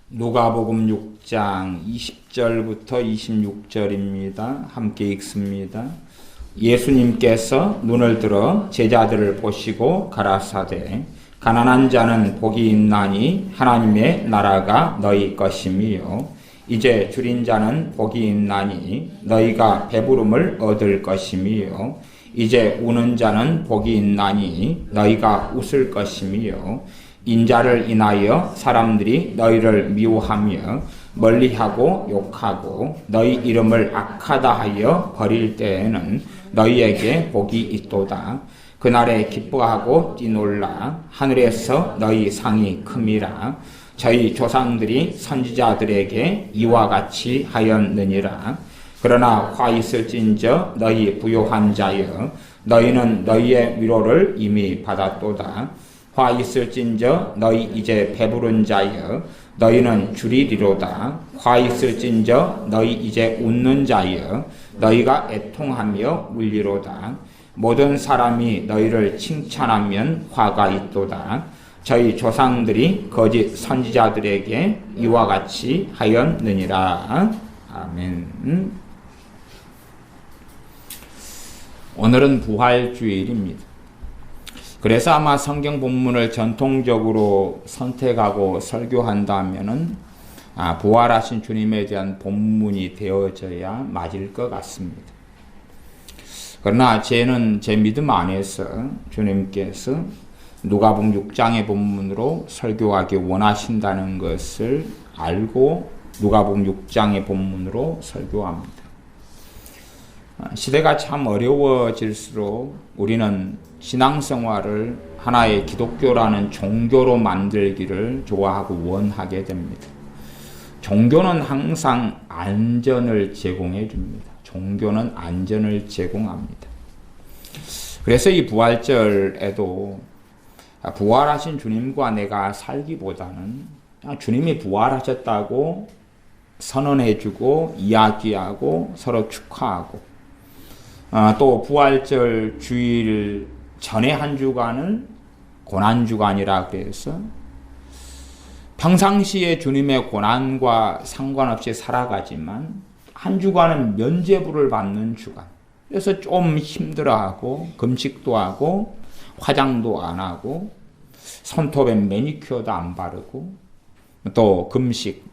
누가복음 6장 20절부터 26절입니다. 함께 읽습니다. 예수님께서 눈을 들어 제자들을 보시고 가라사대 가난한 자는 복이 있나니 하나님의 나라가 너희 것이며 이제 줄인 자는 복이 있나니 너희가 배부름을 얻을 것이며 이제 우는 자는 복이 있나니 너희가 웃을 것이며 인자를 인하여 사람들이 너희를 미워하며 멀리하고 욕하고 너희 이름을 악하다 하여 버릴 때에는 너희에게 복이 있도다. 그날에 기뻐하고 뛰놀라. 하늘에서 너희 상이 큼이라. 저희 조상들이 선지자들에게 이와 같이 하였느니라. 그러나 화 있을진저 너희 부요한 자여 너희는 너희의 위로를 이미 받았도다. 화 있을진저 너희 이제 배부른 자여 너희는 줄이리로다. 화 있을진저 너희 이제 웃는 자여 너희가 애통하며 울리로다. 모든 사람이 너희를 칭찬하면 화가 있도다. 저희 조상들이 거짓 선지자들에게 이와 같이 하였느니라. 아멘. 오늘은 부활주일입니다. 그래서 아마 성경 본문을 전통적으로 선택하고 설교한다면은 부활하신 주님에 대한 본문이 되어져야 맞을 것 같습니다. 그러나 저는 제 믿음 안에서 주님께서 누가복음 6장의 본문으로 설교하기 원하신다는 것을 알고 누가복음 6장의 본문으로 설교합니다. 시대가 참 어려워질수록 우리는 신앙생활을 하나의 기독교라는 종교로 만들기를 좋아하고 원하게 됩니다. 종교는 항상 안전을 제공해 줍니다. 종교는 안전을 제공합니다. 그래서 이 부활절에도 부활하신 주님과 내가 살기보다는 주님이 부활하셨다고 선언해주고 이야기하고 서로 축하하고 또 부활절 주일 전에 한 주간을 고난주간이라고 해서 평상시에 주님의 고난과 상관없이 살아가지만 한 주간은 면죄부를 받는 주간. 그래서 좀 힘들어하고 금식도 하고 화장도 안 하고 손톱에 매니큐어도 안 바르고 또 금식,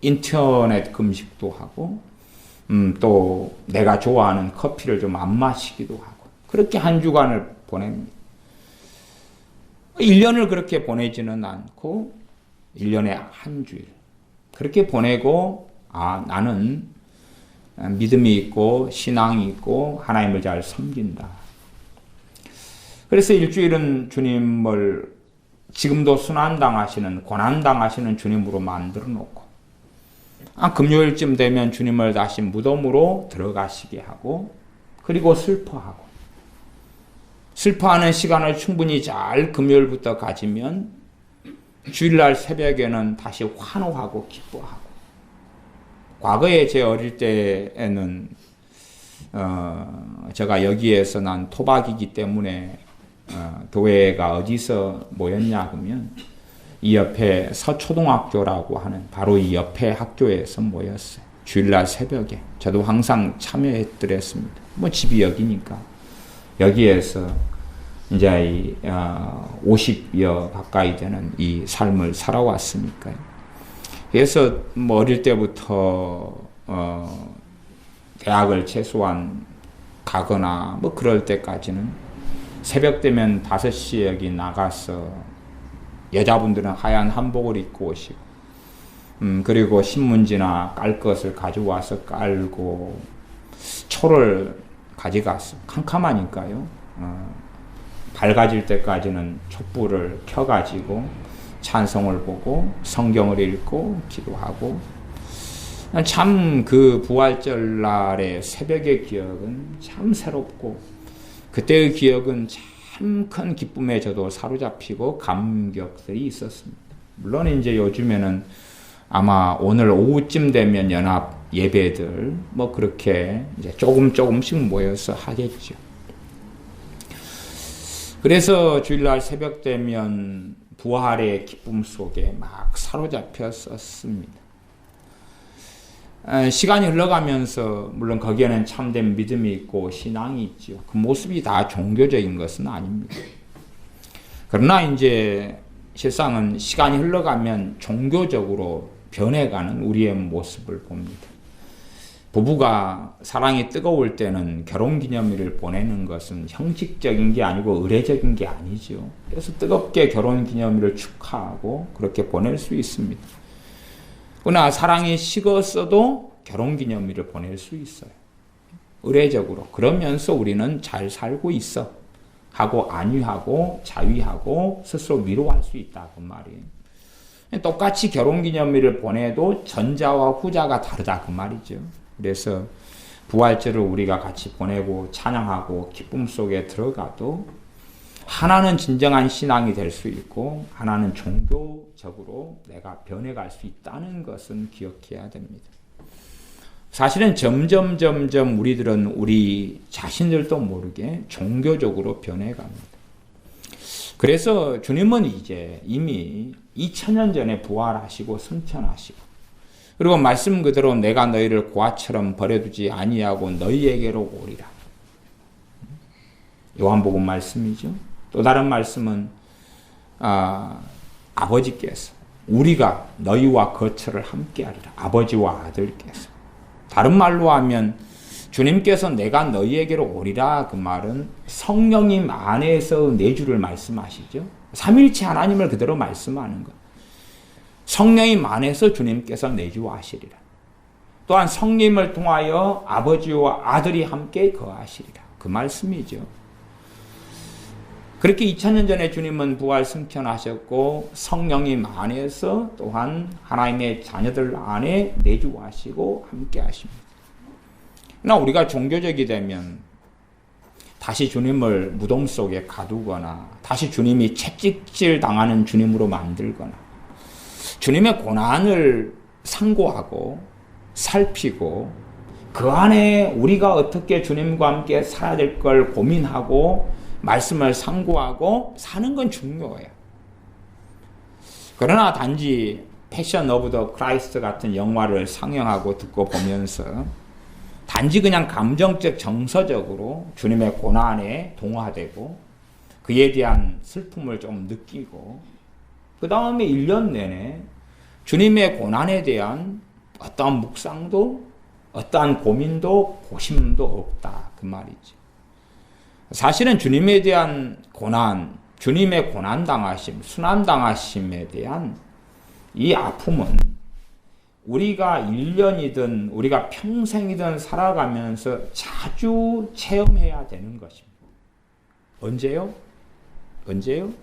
인터넷 금식도 하고 또 내가 좋아하는 커피를 좀 안 마시기도 하고 그렇게 한 주간을 보냅니다. 1년을 그렇게 보내지는 않고 1년에 한 주일 그렇게 보내고 나는 믿음이 있고 신앙이 있고 하나님을 잘 섬긴다. 그래서 일주일은 주님을 지금도 순환당하시는 고난당하시는 주님으로 만들어 놓고 금요일쯤 되면 주님을 다시 무덤으로 들어가시게 하고 그리고 슬퍼하는 시간을 충분히 잘 금요일부터 가지면 주일날 새벽에는 다시 환호하고 기뻐하고 과거에 제 어릴 때에는 제가 여기에서 난 토박이기 때문에 교회가 어디서 모였냐 그러면 이 옆에 서초등학교라고 하는 바로 이 옆에 학교에서 모였어요. 주일날 새벽에. 저도 항상 참여했더랬습니다. 집이 여기니까. 여기에서 이제 50여 가까이 되는 이 삶을 살아왔으니까요. 그래서 어릴 때부터 대학을 최소한 가거나 그럴 때까지는 새벽 되면 5시에 여기 나가서 여자분들은 하얀 한복을 입고 오시고 그리고 신문지나 깔 것을 가져와서 깔고 초를 가져갔어. 캄캄하니까요. 밝아질 때까지는 촛불을 켜가지고 찬송을 보고 성경을 읽고 기도하고 참 그 부활절 날의 새벽의 기억은 참 새롭고 그때의 기억은 참 큰 기쁨에 저도 사로잡히고 감격들이 있었습니다. 물론 이제 요즘에는 아마 오늘 오후쯤 되면 연합 예배들 그렇게 이제 조금씩 모여서 하겠죠. 그래서 주일날 새벽 되면 부활의 기쁨 속에 막 사로잡혔었습니다. 시간이 흘러가면서 물론 거기에는 참된 믿음이 있고 신앙이 있죠. 그 모습이 다 종교적인 것은 아닙니다. 그러나 이제 실상은 시간이 흘러가면 종교적으로 변해가는 우리의 모습을 봅니다. 부부가 사랑이 뜨거울 때는 결혼기념일을 보내는 것은 형식적인 게 아니고 의례적인 게 아니죠. 그래서 뜨겁게 결혼기념일을 축하하고 그렇게 보낼 수 있습니다. 그러나 사랑이 식었어도 결혼기념일을 보낼 수 있어요. 의례적으로. 그러면서 우리는 잘 살고 있어 하고 안위하고 자위하고 스스로 위로할 수 있다 그 말이에요. 똑같이 결혼기념일을 보내도 전자와 후자가 다르다 그 말이죠. 그래서 부활절을 우리가 같이 보내고 찬양하고 기쁨 속에 들어가도 하나는 진정한 신앙이 될 수 있고 하나는 종교적으로 내가 변해갈 수 있다는 것은 기억해야 됩니다. 사실은 점점 우리들은 우리 자신들도 모르게 종교적으로 변해갑니다. 그래서 주님은 이제 이미 2000년 전에 부활하시고 승천하시고 그리고 말씀 그대로 내가 너희를 고아처럼 버려두지 아니하고 너희에게로 오리라. 요한복음 말씀이죠. 또 다른 말씀은 아버지께서 우리가 너희와 거처를 함께하리라. 아버지와 아들께서. 다른 말로 하면 주님께서 내가 너희에게로 오리라 그 말은 성령님 안에서 내주를 말씀하시죠. 삼일체 하나님을 그대로 말씀하는 것. 성령님 안에서 주님께서 내주하시리라. 또한 성령님을 통하여 아버지와 아들이 함께 거하시리라. 그 말씀이죠. 그렇게 2000년 전에 주님은 부활 승천하셨고 성령님 안에서 또한 하나님의 자녀들 안에 내주하시고 함께 하십니다. 그러나 우리가 종교적이 되면 다시 주님을 무덤 속에 가두거나 다시 주님이 채찍질 당하는 주님으로 만들거나 주님의 고난을 상고하고 살피고 그 안에 우리가 어떻게 주님과 함께 살아야 될 걸 고민하고 말씀을 상고하고 사는 건 중요해요. 그러나 단지 패션 오브 더 크라이스트 같은 영화를 상영하고 듣고 보면서 단지 그냥 감정적 정서적으로 주님의 고난에 동화되고 그에 대한 슬픔을 좀 느끼고 그 다음에 1년 내내 주님의 고난에 대한 어떠한 묵상도 어떠한 고민도 고심도 없다 그 말이죠. 사실은 주님에 대한 고난, 주님의 고난당하심, 순환당하심에 대한 이 아픔은 우리가 1년이든 우리가 평생이든 살아가면서 자주 체험해야 되는 것입니다. 언제요? 언제요?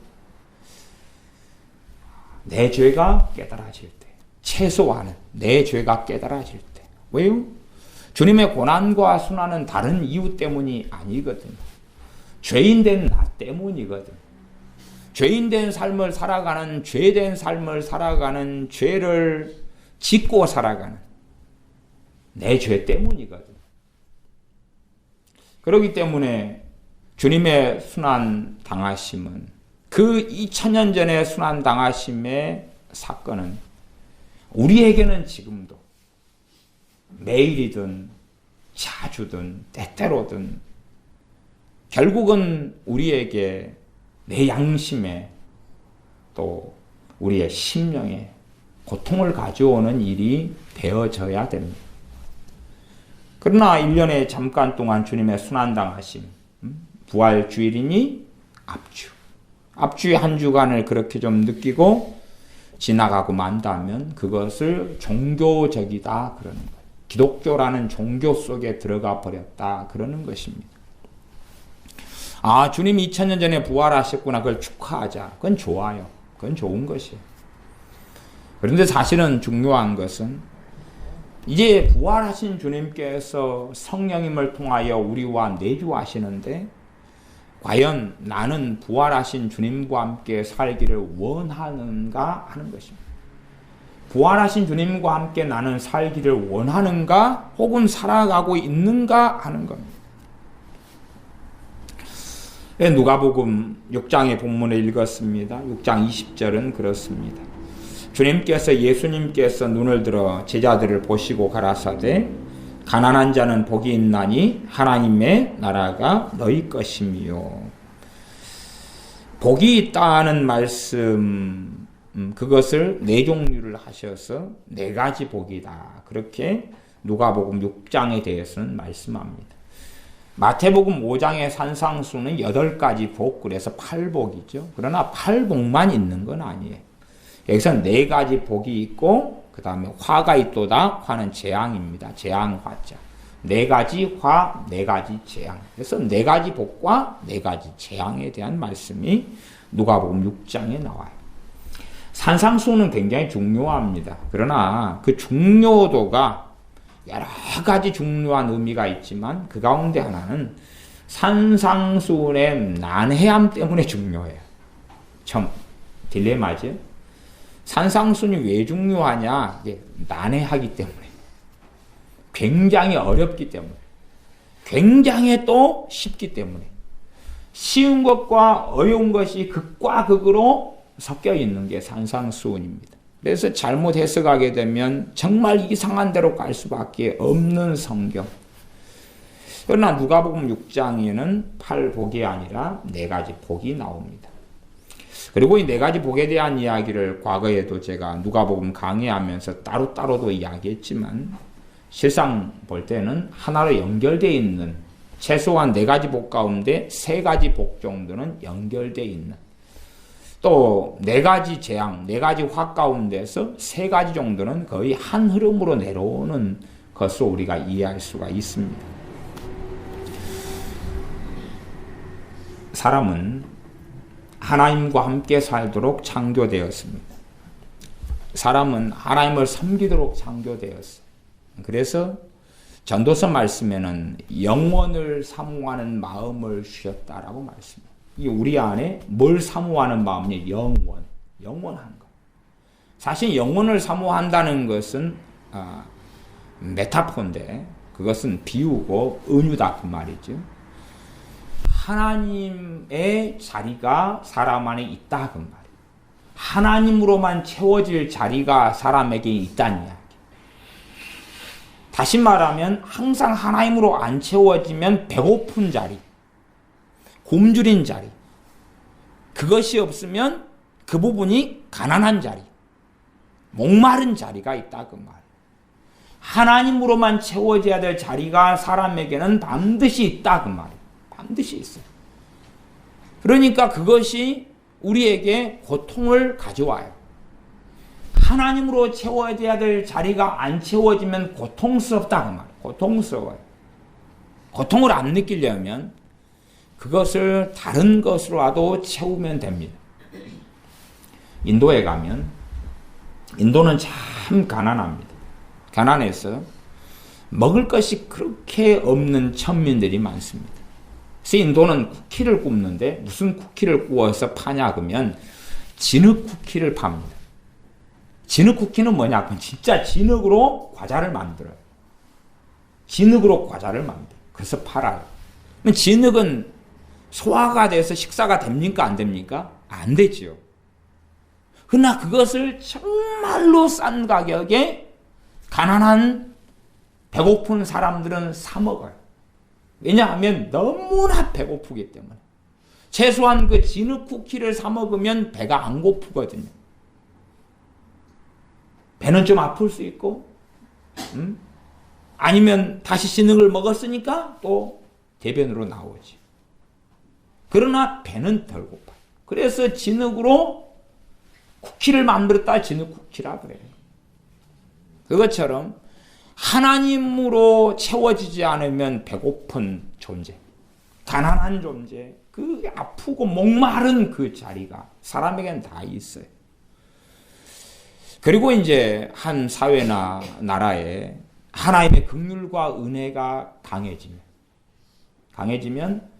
내 죄가 깨달아질 때. 최소한은 내 죄가 깨달아질 때. 왜요? 주님의 고난과 순환은 다른 이유 때문이 아니거든요. 죄인된 나 때문이거든. 죄인된 삶을 살아가는 죄된 삶을 살아가는 죄를 짓고 살아가는 내 죄 때문이거든. 그렇기 때문에 주님의 순환 당하심은 그 2000년 전의 순환 당하심의 사건은 우리에게는 지금도 매일이든 자주든 때때로든 결국은 우리에게 내 양심에 또 우리의 심령에 고통을 가져오는 일이 되어져야 됩니다. 그러나 1년에 잠깐 동안 주님의 순환당하심, 부활 주일이니 앞주의 한 주간을 그렇게 좀 느끼고 지나가고 만다면 그것을 종교적이다 그러는 거예요. 기독교라는 종교 속에 들어가 버렸다 그러는 것입니다. 아, 주님이 2000년 전에 부활하셨구나. 그걸 축하하자. 그건 좋아요. 그건 좋은 것이에요. 그런데 사실은 중요한 것은 이제 부활하신 주님께서 성령님을 통하여 우리와 내주하시는데 과연 나는 부활하신 주님과 함께 살기를 원하는가 하는 것입니다. 부활하신 주님과 함께 나는 살기를 원하는가 혹은 살아가고 있는가 하는 겁니다. 누가복음 6장의 본문을 읽었습니다. 6장 20절은 그렇습니다. 예수님께서 눈을 들어 제자들을 보시고 가라사대 가난한 자는 복이 있나니 하나님의 나라가 너희 것이며. 복이 있다는 말씀, 그것을 네 종류를 하셔서 네 가지 복이다. 그렇게 누가복음 6장에 대해서는 말씀합니다. 마태복음 5장의 산상수는 8가지 복, 그래서 8복이죠. 그러나 8복만 있는 건 아니에요. 여기서 4가지 복이 있고 그 다음에 화가 있도다. 화는 재앙입니다. 재앙화자. 4가지 화, 4가지 재앙. 그래서 4가지 복과 4가지 재앙에 대한 말씀이 누가복음 6장에 나와요. 산상수는 굉장히 중요합니다. 그러나 그 중요도가 여러 가지 중요한 의미가 있지만 그 가운데 하나는 산상수의 난해함 때문에 중요해요. 참 딜레마죠. 산상수는 왜 중요하냐? 난해하기 때문에. 굉장히 어렵기 때문에. 굉장히 또 쉽기 때문에. 쉬운 것과 어려운 것이 극과 극으로 섞여 있는 게 산상수훈입니다. 그래서 잘못 해석하게 되면 정말 이상한 데로 갈 수밖에 없는 성경. 그러나 누가복음 6장에는 8복이 아니라 4가지 복이 나옵니다. 그리고 이 4가지 복에 대한 이야기를 과거에도 제가 누가복음 강의하면서 따로따로도 이야기했지만 실상 볼 때는 하나로 연결되어 있는, 최소한 4가지 복 가운데 3가지 복 정도는 연결되어 있는, 또 4가지 재앙, 4가지 화 가운데서 3가지 정도는 거의 한 흐름으로 내려오는 것으로 우리가 이해할 수가 있습니다. 사람은 하나님과 함께 살도록 창조되었습니다. 사람은 하나님을 섬기도록 창조되었어요. 그래서 전도서 말씀에는 영원을 사모하는 마음을 주셨다라고 말씀합니다. 이 우리 안에 뭘 사모하는 마음이냐? 영원한 것. 사실 영원을 사모한다는 것은 메타포인데 그것은 비유고 은유다 그 말이죠. 하나님의 자리가 사람 안에 있다 그 말이에요. 하나님으로만 채워질 자리가 사람에게 있다는 이야기. 다시 말하면 항상 하나님으로 안 채워지면 배고픈 자리, 굶주린 자리, 그것이 없으면 그 부분이 가난한 자리, 목마른 자리가 있다 그 말. 하나님으로만 채워져야 될 자리가 사람에게는 반드시 있다 그 말이에요. 반드시 있어요. 그러니까 그것이 우리에게 고통을 가져와요. 하나님으로 채워져야 될 자리가 안 채워지면 고통스럽다 그 말이에요. 고통스러워요. 고통을 안 느끼려면 그것을 다른 것으로라도 채우면 됩니다. 인도에 가면, 인도는 참 가난합니다. 가난해서 먹을 것이 그렇게 없는 천민들이 많습니다. 그래서 인도는 쿠키를 굽는데 무슨 쿠키를 구워서 파냐 그러면 진흙 쿠키를 팝니다. 진흙 쿠키는 뭐냐? 그건 진짜 진흙으로 과자를 만들어요. 진흙으로 과자를 만들어요. 그래서 팔아요. 그럼 진흙은 소화가 돼서 식사가 됩니까? 안 됩니까? 안 되지요. 그러나 그것을 정말로 싼 가격에 가난한 배고픈 사람들은 사 먹어요. 왜냐하면 너무나 배고프기 때문에. 최소한 그 진흙 쿠키를 사 먹으면 배가 안 고프거든요. 배는 좀 아플 수 있고, 아니면 다시 진흙을 먹었으니까 또 대변으로 나오지. 그러나 배는 덜 고파요. 그래서 진흙으로 쿠키를 만들었다 진흙 쿠키라 그래요. 그것처럼 하나님으로 채워지지 않으면 배고픈 존재, 가난한 존재, 그 아프고 목마른 그 자리가 사람에게는 다 있어요. 그리고 이제 한 사회나 나라에 하나님의 긍휼과 은혜가 강해지면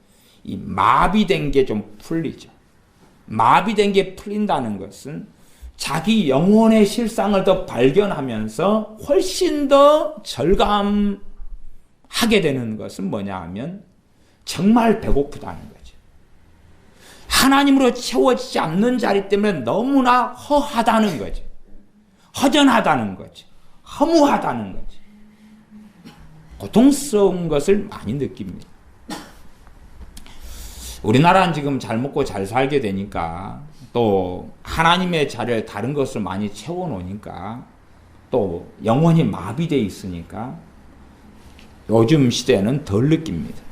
이 마비된 게 좀 풀리죠. 마비된 게 풀린다는 것은 자기 영혼의 실상을 더 발견하면서 훨씬 더 절감하게 되는 것은 뭐냐 하면 정말 배고프다는 거죠. 하나님으로 채워지지 않는 자리 때문에 너무나 허하다는 거지. 허전하다는 거지. 허무하다는 거지. 고통스러운 것을 많이 느낍니다. 우리나라는 지금 잘 먹고 잘 살게 되니까 또 하나님의 자리를 다른 것을 많이 채워놓으니까 또 영혼이 마비되어 있으니까 요즘 시대에는 덜 느낍니다.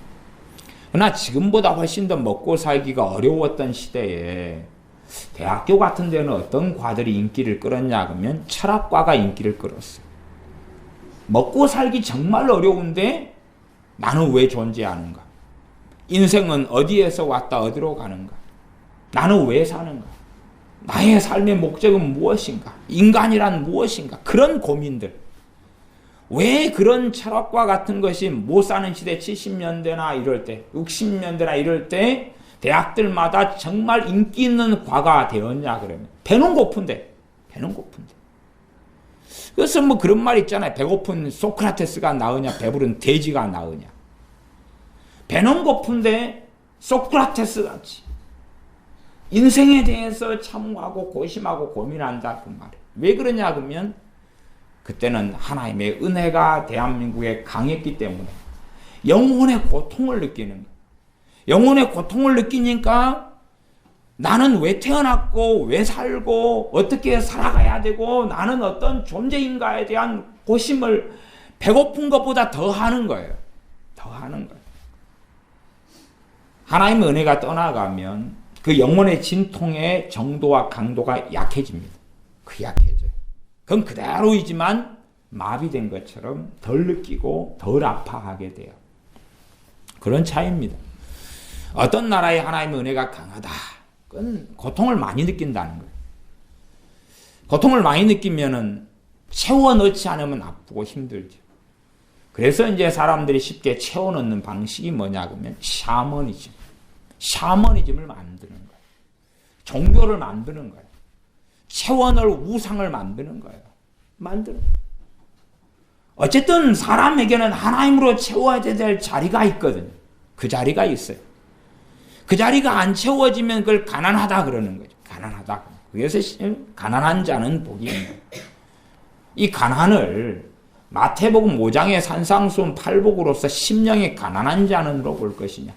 그러나 지금보다 훨씬 더 먹고 살기가 어려웠던 시대에 대학교 같은 데는 어떤 과들이 인기를 끌었냐 하면 철학과가 인기를 끌었어요. 먹고 살기 정말 어려운데 나는 왜 존재하는가? 인생은 어디에서 왔다 어디로 가는가? 나는 왜 사는가? 나의 삶의 목적은 무엇인가? 인간이란 무엇인가? 그런 고민들. 왜 그런 철학과 같은 것이 못 사는 시대 70년대나 이럴 때, 60년대나 이럴 때 대학들마다 정말 인기 있는 과가 되었냐 그러면 배는 고픈데. 그래서 뭐 그런 말 있잖아요. 배고픈 소크라테스가 나으냐 배부른 돼지가 나으냐. 배는 고픈데 소크라테스 같이 인생에 대해서 참고하고 고심하고 고민한다 그 말이에요. 왜 그러냐 그러면 그때는 하나님의 은혜가 대한민국에 강했기 때문에 영혼의 고통을 느끼는 거예요. 영혼의 고통을 느끼니까 나는 왜 태어났고 왜 살고 어떻게 살아가야 되고 나는 어떤 존재인가에 대한 고심을 배고픈 것보다 더 하는 거예요. 더 하는 거예요. 하나님의 은혜가 떠나가면 그 영혼의 진통의 정도와 강도가 약해집니다. 그 약해져요. 그건 그대로이지만 마비된 것처럼 덜 느끼고 덜 아파하게 돼요. 그런 차이입니다. 어떤 나라의 하나님의 은혜가 강하다. 그건 고통을 많이 느낀다는 거예요. 고통을 많이 느끼면은 채워 넣지 않으면 아프고 힘들죠. 그래서 이제 사람들이 쉽게 채워 넣는 방식이 뭐냐 그러면 샤머니즘을 만드는 거예요. 종교를 만드는 거예요. 채워 넣을 우상을 만드는 거예요. 어쨌든 사람에게는 하나님으로 채워야 될 자리가 있거든요. 그 자리가 있어요. 그 자리가 안 채워지면 그걸 가난하다 그러는 거죠. 가난하다. 그래서 가난한 자는 복이 있는 거예요. 이 가난을 마태복음 5장의 산상수훈 8복으로서 심령이 가난한 자는으로 볼 것이냐,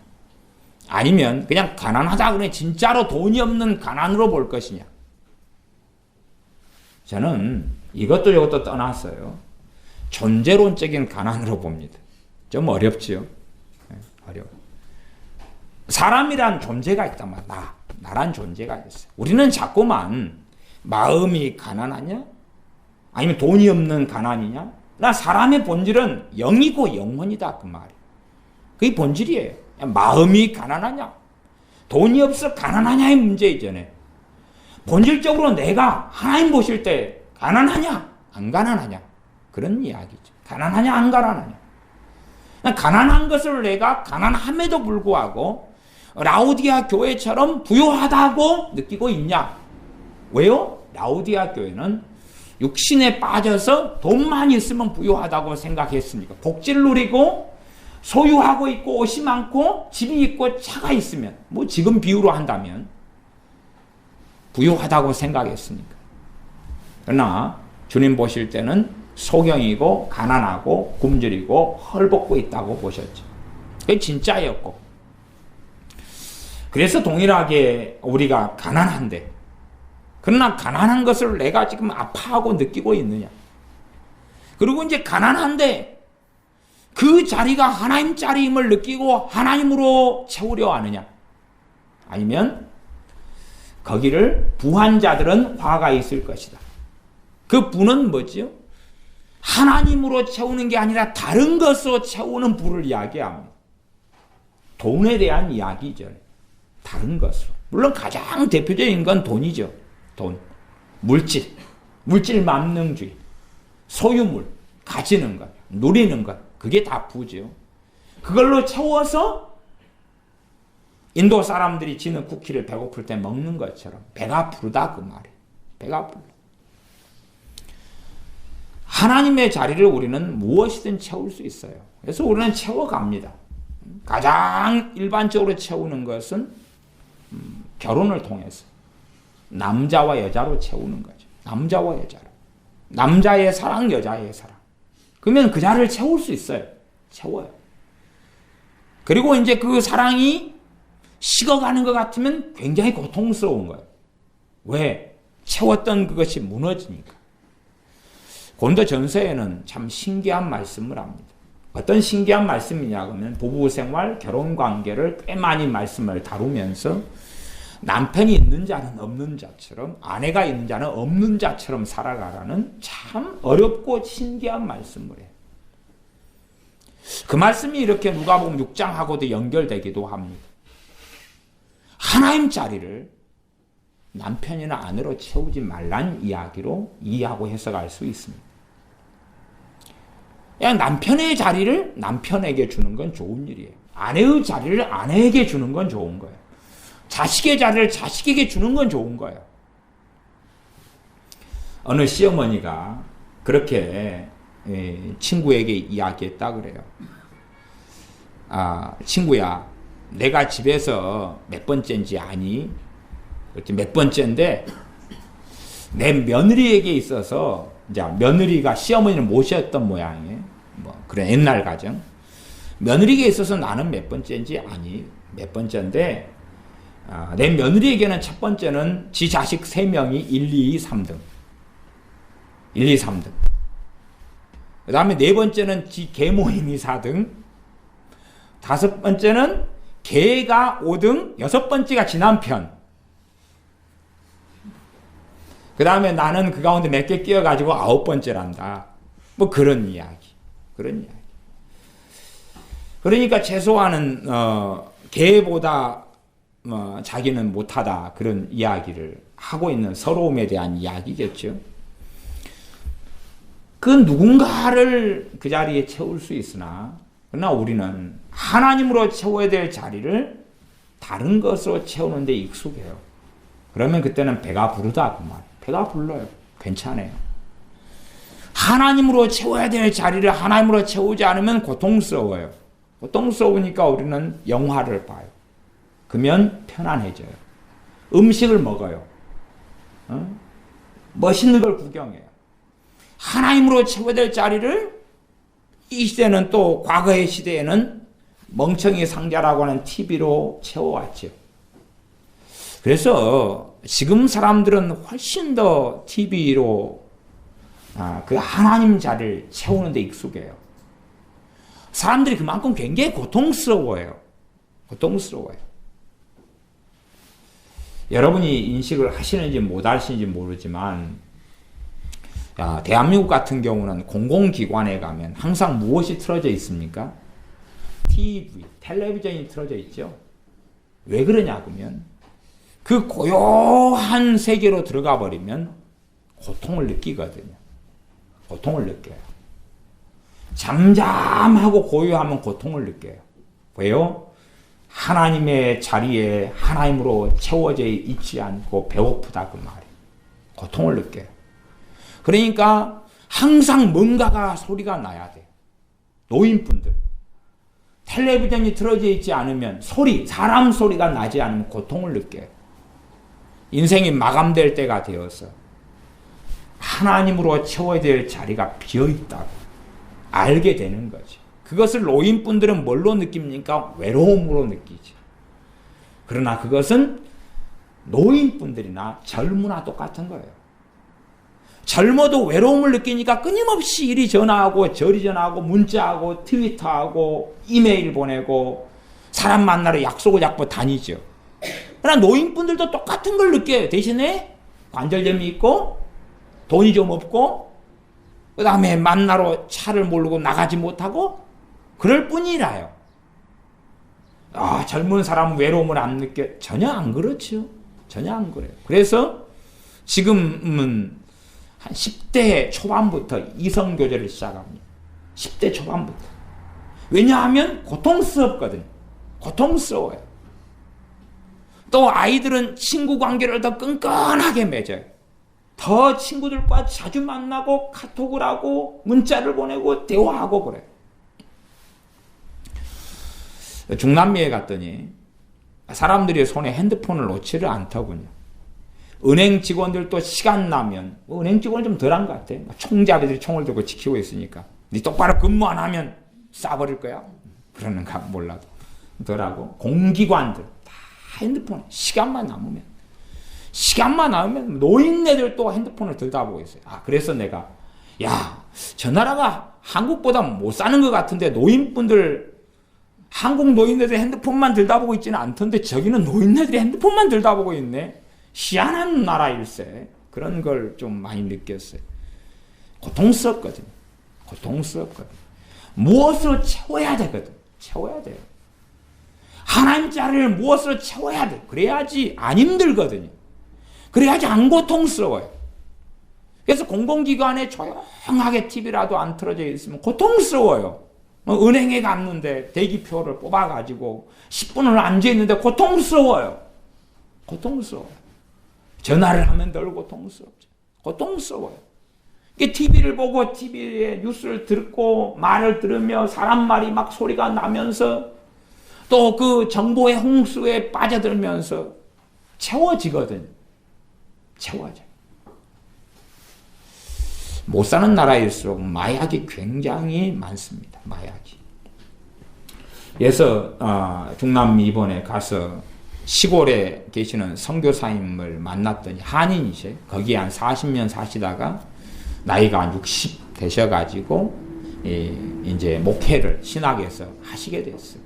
아니면 그냥 가난하다 그러니 진짜로 돈이 없는 가난으로 볼 것이냐. 저는 이것도 이것도 떠났어요. 존재론적인 가난으로 봅니다. 좀 어렵지요. 어려워. 사람이란 존재가 있단 말이야. 나란 존재가 있어요. 우리는 자꾸만 마음이 가난하냐? 아니면 돈이 없는 가난이냐? 나 사람의 본질은 영이고 영혼이다 그 말이에요. 그게 본질이에요. 마음이 가난하냐? 돈이 없어 가난하냐의 문제이잖아요. 본질적으로 내가 하나님 보실 때 가난하냐? 안 가난하냐? 그런 이야기죠. 가난하냐? 안 가난하냐? 가난한 것을 내가 가난함에도 불구하고 라오디아 교회처럼 부유하다고 느끼고 있냐? 왜요? 라오디아 교회는 육신에 빠져서 돈만 있으면 부유하다고 생각했으니까. 복지를 누리고 소유하고 있고 옷이 많고 집이 있고 차가 있으면, 뭐 지금 비유로 한다면 부유하다고 생각했으니까. 그러나 주님 보실 때는 소경이고 가난하고 굶주리고 헐벗고 있다고 보셨죠. 그게 진짜였고. 그래서 동일하게 우리가 가난한데, 그러나 가난한 것을 내가 지금 아파하고 느끼고 있느냐. 그리고 이제 가난한데 그 자리가 하나님 자리임을 느끼고 하나님으로 채우려 하느냐. 아니면 거기를 부한 자들은 화가 있을 것이다. 그 부는 뭐지요? 하나님으로 채우는 게 아니라 다른 것으로 채우는 부를 이야기합니다. 돈에 대한 이야기죠. 다른 것으로. 물론 가장 대표적인 건 돈이죠. 돈, 물질 만능주의, 소유물, 가지는 것, 누리는 것, 그게 다 부죠. 그걸로 채워서 인도 사람들이 지는 쿠키를 배고플 때 먹는 것처럼 배가 부르다 그 말이에요. 배가 부르다. 하나님의 자리를 우리는 무엇이든 채울 수 있어요. 그래서 우리는 채워갑니다. 가장 일반적으로 채우는 것은 결혼을 통해서 남자와 여자로 채우는 거죠. 남자와 여자로. 남자의 사랑, 여자의 사랑. 그러면 그 자리를 채울 수 있어요. 채워요. 그리고 이제 그 사랑이 식어가는 것 같으면 굉장히 고통스러운 거예요. 왜? 채웠던 그것이 무너지니까. 고린도 전서에는 참 신기한 말씀을 합니다. 어떤 신기한 말씀이냐 하면 부부생활, 결혼관계를 꽤 많이 말씀을 다루면서 남편이 있는 자는 없는 자처럼 아내가 있는 자는 없는 자처럼 살아가라는 참 어렵고 신기한 말씀을 해요. 그 말씀이 이렇게 누가복음 6장하고도 연결되기도 합니다. 하나님 자리를 남편이나 아내로 채우지 말란 이야기로 이해하고 해석할 수 있습니다. 그냥 남편의 자리를 남편에게 주는 건 좋은 일이에요. 아내의 자리를 아내에게 주는 건 좋은 거예요. 자식의 자리를 자식에게 주는 건 좋은 거예요. 어느 시어머니가 그렇게 친구에게 이야기했다 그래요. 아, 친구야, 내가 집에서 몇 번째인지 아니? 그렇지, 몇 번째인데 내 며느리에게 있어서 이제 며느리가 시어머니를 모셨던 모양이에요. 뭐 그런 옛날 가정. 며느리에게 있어서 나는 몇 번째인지 아니? 몇 번째인데 내 며느리에게는 첫 번째는 지 자식 3명이 1, 2, 3등. 1, 2, 3등. 그 다음에 네 번째는 지 계모임이 4등. 다섯 번째는 개가 5등. 여섯 번째가 지 남편. 그 다음에 나는 그 가운데 몇 개 끼어가지고 9번째란다. 뭐 그런 이야기. 그런 이야기. 그러니까 최소한은, 개보다, 자기는 못하다. 그런 이야기를 하고 있는 서러움에 대한 이야기겠죠. 그 누군가를 그 자리에 채울 수 있으나, 그러나 우리는 하나님으로 채워야 될 자리를 다른 것으로 채우는 데 익숙해요. 그러면 그때는 배가 부르다. 그 말. 배가 불러요. 괜찮아요. 하나님으로 채워야 될 자리를 하나님으로 채우지 않으면 고통스러워요. 고통스러우니까 우리는 영화를 봐요. 그러면 편안해져요. 음식을 먹어요. 멋있는 걸 구경해요. 하나님으로 채워야 될 자리를 이 시대는 또 과거의 시대에는 멍청이 상자라고 하는 TV로 채워왔죠. 그래서 지금 사람들은 훨씬 더 TV로 그 하나님 자리를 채우는 데 익숙해요. 사람들이 그만큼 굉장히 고통스러워요. 고통스러워요. 여러분이 인식을 하시는지 못 하시는지 모르지만 대한민국 같은 경우는 공공기관에 가면 항상 무엇이 틀어져 있습니까? TV, 텔레비전이 틀어져 있죠. 왜 그러냐 그러면 그 고요한 세계로 들어가 버리면 고통을 느끼거든요. 고통을 느껴요. 잠잠하고 고요하면 고통을 느껴요. 왜요? 하나님의 자리에 하나님으로 채워져 있지 않고 배고프다 그 말이에요. 고통을 느껴요. 그러니까 항상 뭔가가 소리가 나야 돼요. 노인분들. 텔레비전이 틀어져 있지 않으면 사람 소리가 나지 않으면 고통을 느껴요. 인생이 마감될 때가 되어서 하나님으로 채워야 될 자리가 비어있다고 알게 되는 거죠. 그것을 노인분들은 뭘로 느낍니까? 외로움으로 느끼죠. 그러나 그것은 노인분들이나 젊으나 똑같은 거예요. 젊어도 외로움을 느끼니까 끊임없이 이리 전화하고 저리 전화하고 문자하고 트위터하고 이메일 보내고 사람 만나러 약속을 잡고 다니죠. 그러나 노인분들도 똑같은 걸 느껴요. 대신에 관절염이 있고 돈이 좀 없고 그 다음에 만나러 차를 모르고 나가지 못하고 그럴 뿐이라요. 젊은 사람은 외로움을 안 느껴? 전혀 안 그렇죠. 전혀 안 그래요. 그래서 지금은 한 10대 초반부터 이성교제를 시작합니다. 10대 초반부터. 왜냐하면 고통스럽거든요. 고통스러워요. 또 아이들은 친구 관계를 더 끈끈하게 맺어요. 더 친구들과 자주 만나고 카톡을 하고 문자를 보내고 대화하고 그래요. 중남미에 갔더니 사람들이 손에 핸드폰을 놓지를 않더군요. 은행 직원들도 시간 나면, 은행 직원은 좀 덜한 것 같아. 총잡이들이 총을 들고 지키고 있으니까. 니 똑바로 근무 안 하면 쏴버릴 거야. 그러는가 몰라도. 덜하고. 공기관들 다 핸드폰, 시간만 남으면 노인네들도 핸드폰을 들다보고 있어요. 그래서 내가, 저 나라가 한국보다 못 사는 것 같은데 노인분들, 한국 노인네들 핸드폰만 들다보고 있지는 않던데 저기는 노인네들이 핸드폰만 들다보고 있네. 희한한 나라일세. 그런 걸 좀 많이 느꼈어요. 고통스럽거든요. 무엇으로 채워야 되거든. 채워야 돼요. 하나님 자리를 무엇으로 채워야 돼. 그래야지 안 힘들거든요. 그래야지 안 고통스러워요. 그래서 공공기관에 조용하게 TV라도 안 틀어져 있으면 고통스러워요. 은행에 갔는데 대기표를 뽑아가지고 10분을 앉아있는데 고통스러워요. 전화를 하면 덜 고통스러워요. TV를 보고 TV에 뉴스를 듣고 말을 들으며 사람 말이 막 소리가 나면서 또 그 정보의 홍수에 빠져들면서 채워져요. 못 사는 나라일수록 마약이 굉장히 많습니다. 그래서 중남미 이번에 가서 시골에 계시는 선교사님을 만났더니 한인이세요. 거기에 한 40년 사시다가 나이가 한 60 되셔가지고 이제 목회를 신학에서 하시게 됐어요.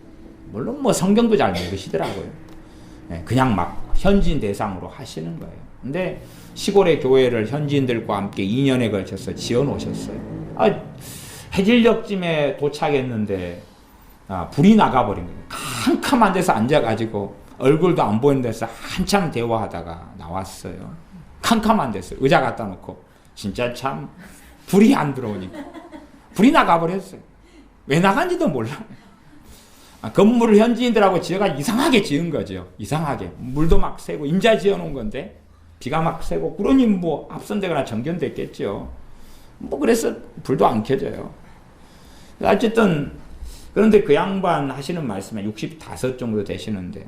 물론 뭐 성경도 잘 모르시더라고요. 그냥 막 현지인 대상으로 하시는 거예요. 근데 시골의 교회를 현지인들과 함께 2년에 걸쳐서 지어놓으셨어요. 해질녘쯤에 도착했는데 불이 나가버린 거예요. 캄캄한 데서 앉아가지고 얼굴도 안 보이는 데서 한참 대화하다가 나왔어요. 캄캄한 데서 의자 갖다 놓고 진짜 참 불이 안 들어오니까 불이 나가버렸어요. 왜 나간지도 몰라. 건물을 현지인들하고 지어가 이상하게 지은 거죠. 이상하게. 물도 막 새고 임자 지어놓은 건데 비가 막 새고 그러니 뭐 앞선되거나 정전됐겠죠. 그래서 불도 안 켜져요. 어쨌든 그런데 그 양반 하시는 말씀에 65 정도 되시는데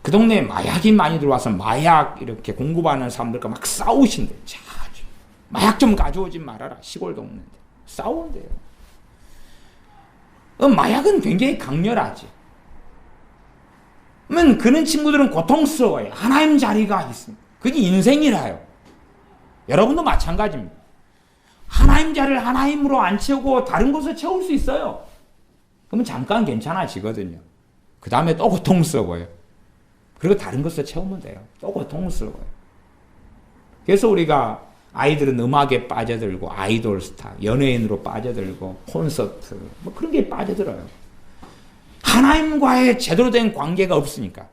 그 동네에 마약이 많이 들어와서 마약 이렇게 공급하는 사람들과 막 싸우신대. 자주. 마약 좀 가져오지 말아라. 시골 동네인데. 싸운대요. 마약은 굉장히 강렬하지. 그러면 그런 친구들은 고통스러워요. 하나님 자리가 있습니다. 그게 인생이라요. 여러분도 마찬가지입니다. 하나님 자리를 하나님으로 안 채우고 다른 곳을 채울 수 있어요. 그러면 잠깐 괜찮아지거든요. 그 다음에 또 고통스러워요. 그리고 다른 것을 채우면 돼요. 또 고통스러워요. 그래서 우리가 아이들은 음악에 빠져들고 아이돌 스타, 연예인으로 빠져들고 콘서트 뭐 그런 게 빠져들어요. 하나님과의 제대로 된 관계가 없으니까.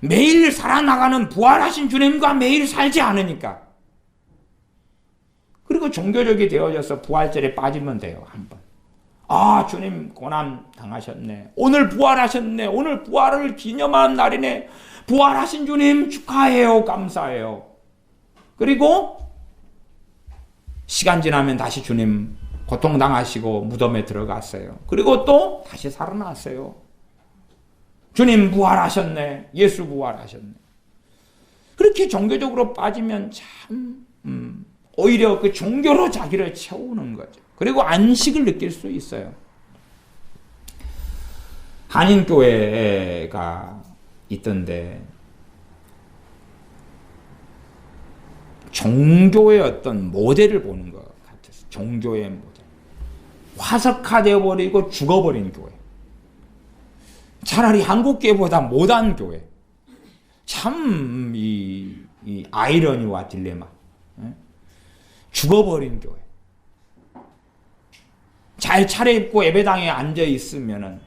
매일 살아나가는 부활하신 주님과 매일 살지 않으니까. 그리고 종교적이 되어져서 부활절에 빠지면 돼요. 한번. 주님 고난 당하셨네. 오늘 부활하셨네. 오늘 부활을 기념한 날이네. 부활하신 주님 축하해요. 감사해요. 그리고 시간 지나면 다시 주님 고통당하시고 무덤에 들어갔어요. 그리고 또 다시 살아났어요. 주님 부활하셨네. 예수 부활하셨네. 그렇게 종교적으로 빠지면 참 오히려 그 종교로 자기를 채우는 거죠. 그리고 안식을 느낄 수 있어요. 한인교회가 있던데 종교의 어떤 모델을 보는 것 같아서 종교의 모델. 화석화되어 버리고 죽어버린 교회. 차라리 한국교회보다 못한 교회. 참 이 아이러니와 딜레마. 죽어버린 교회. 잘 차려입고 예배당에 앉아 있으면은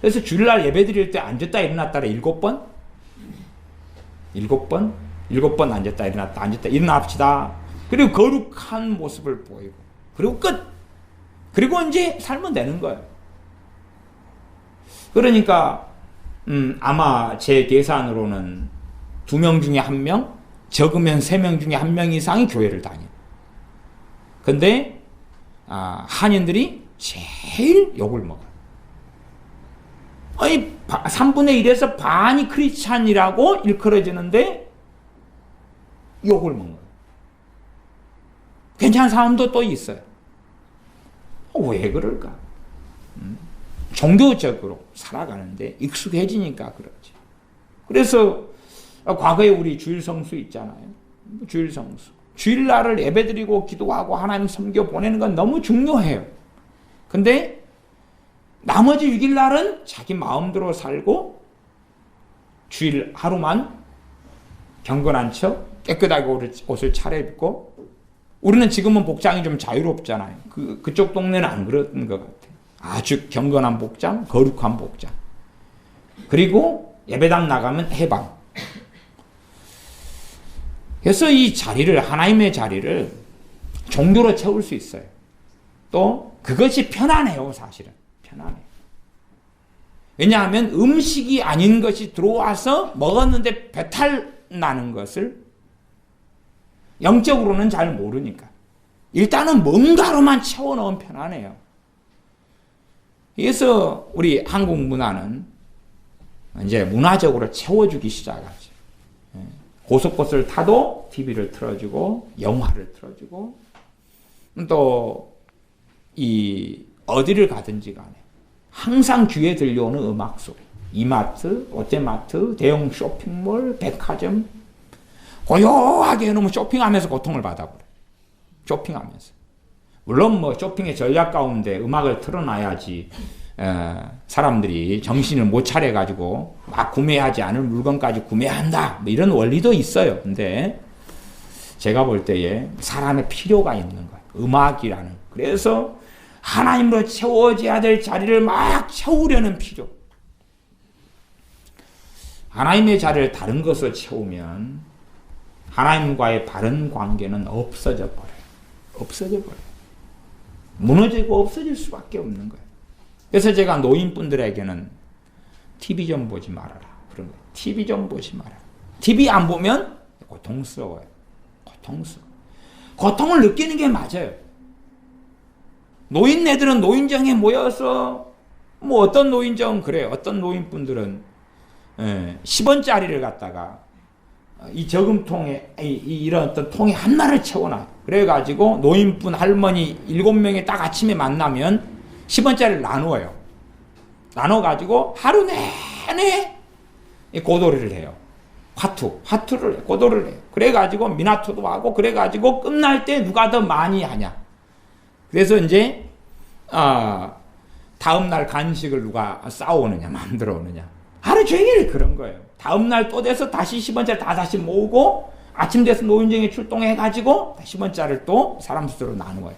그래서 주일날 예배 드릴 때 앉았다 일어났다를 7번? 7번 앉았다 일어났다 앉았다 일어납시다. 그리고 거룩한 모습을 보이고 그리고 끝. 그리고 이제 살면 되는 거예요. 그러니까 아마 제 계산으로는 2명 중에 1명, 적으면 3명 중에 1명 이상이 교회를 다녀요. 근데 한인들이 제일 욕을 먹어요. 아니 3분의 1에서 반이 크리스찬이라고 일컬어지는데 욕을 먹는 거예요. 괜찮은 사람도 또 있어요. 왜 그럴까? 종교적으로 살아가는데 익숙해지니까 그렇지. 그래서 과거에 우리 주일 성수 있잖아요. 주일 성수. 주일날을 예배드리고 기도하고 하나님 섬겨 보내는 건 너무 중요해요. 근데 나머지 6일날은 자기 마음대로 살고 주일 하루만 경건한 척 깨끗하게 옷을 차려입고, 우리는 지금은 복장이 좀 자유롭잖아요. 그쪽 동네는 안 그런 것 같아요. 아주 경건한 복장, 거룩한 복장. 그리고 예배당 나가면 해방. 그래서 이 자리를, 하나님의 자리를 종교로 채울 수 있어요. 또 그것이 편안해요, 사실은. 편안해요. 왜냐하면 음식이 아닌 것이 들어와서 먹었는데 배탈 나는 것을 영적으로는 잘 모르니까 일단은 뭔가로만 채워넣으면 편안해요. 그래서 우리 한국 문화는 이제 문화적으로 채워주기 시작하죠. 고속버스를 타도 TV를 틀어주고 영화를 틀어주고, 또 이 어디를 가든지 간에 항상 귀에 들려오는 음악 소리, 이마트, 롯데마트, 대형 쇼핑몰, 백화점, 고요하게 해놓으면 쇼핑하면서 고통을 받아버려요. 쇼핑하면서. 물론 뭐 쇼핑의 전략 가운데 음악을 틀어놔야지 사람들이 정신을 못 차려가지고 막 구매하지 않을 물건까지 구매한다, 뭐 이런 원리도 있어요. 근데 제가 볼 때에 사람의 필요가 있는 거예요. 음악이라는. 그래서 하나님으로 채워져야 될 자리를 막 채우려는 필요. 하나님의 자리를 다른 것으로 채우면 하나님과의 바른 관계는 없어져 버려요. 없어져 버려요. 무너지고 없어질 수밖에 없는 거예요. 그래서 제가 노인분들에게는 TV 좀 보지 말아라. 그런 거예요. TV 좀 보지 마라. TV 안 보면 고통스러워요. 고통스러워. 고통을 느끼는 게 맞아요. 노인네들은 노인정에 모여서, 뭐 어떤 노인정은 그래요. 어떤 노인분들은 10원짜리를 갖다가 이 저금통에 이런 어떤 통에 하나를 채워놔요. 그래가지고 노인분 할머니 7명이 딱 아침에 만나면 10원짜리를 나누어요. 나눠가지고 하루 내내 고도리를 해요. 화투를 해요. 고도를 해요. 그래가지고 미나토도 하고, 그래가지고 끝날 때 누가 더 많이 하냐. 그래서 이제 다음날 간식을 누가 싸우느냐 만들어 오느냐. 하루 종일 그런 거예요. 다음날 또 돼서 다시 10원짜리 다시 모으고, 아침 돼서 노인정에 출동해가지고 10원짜리를 또 사람 수로 나누어요.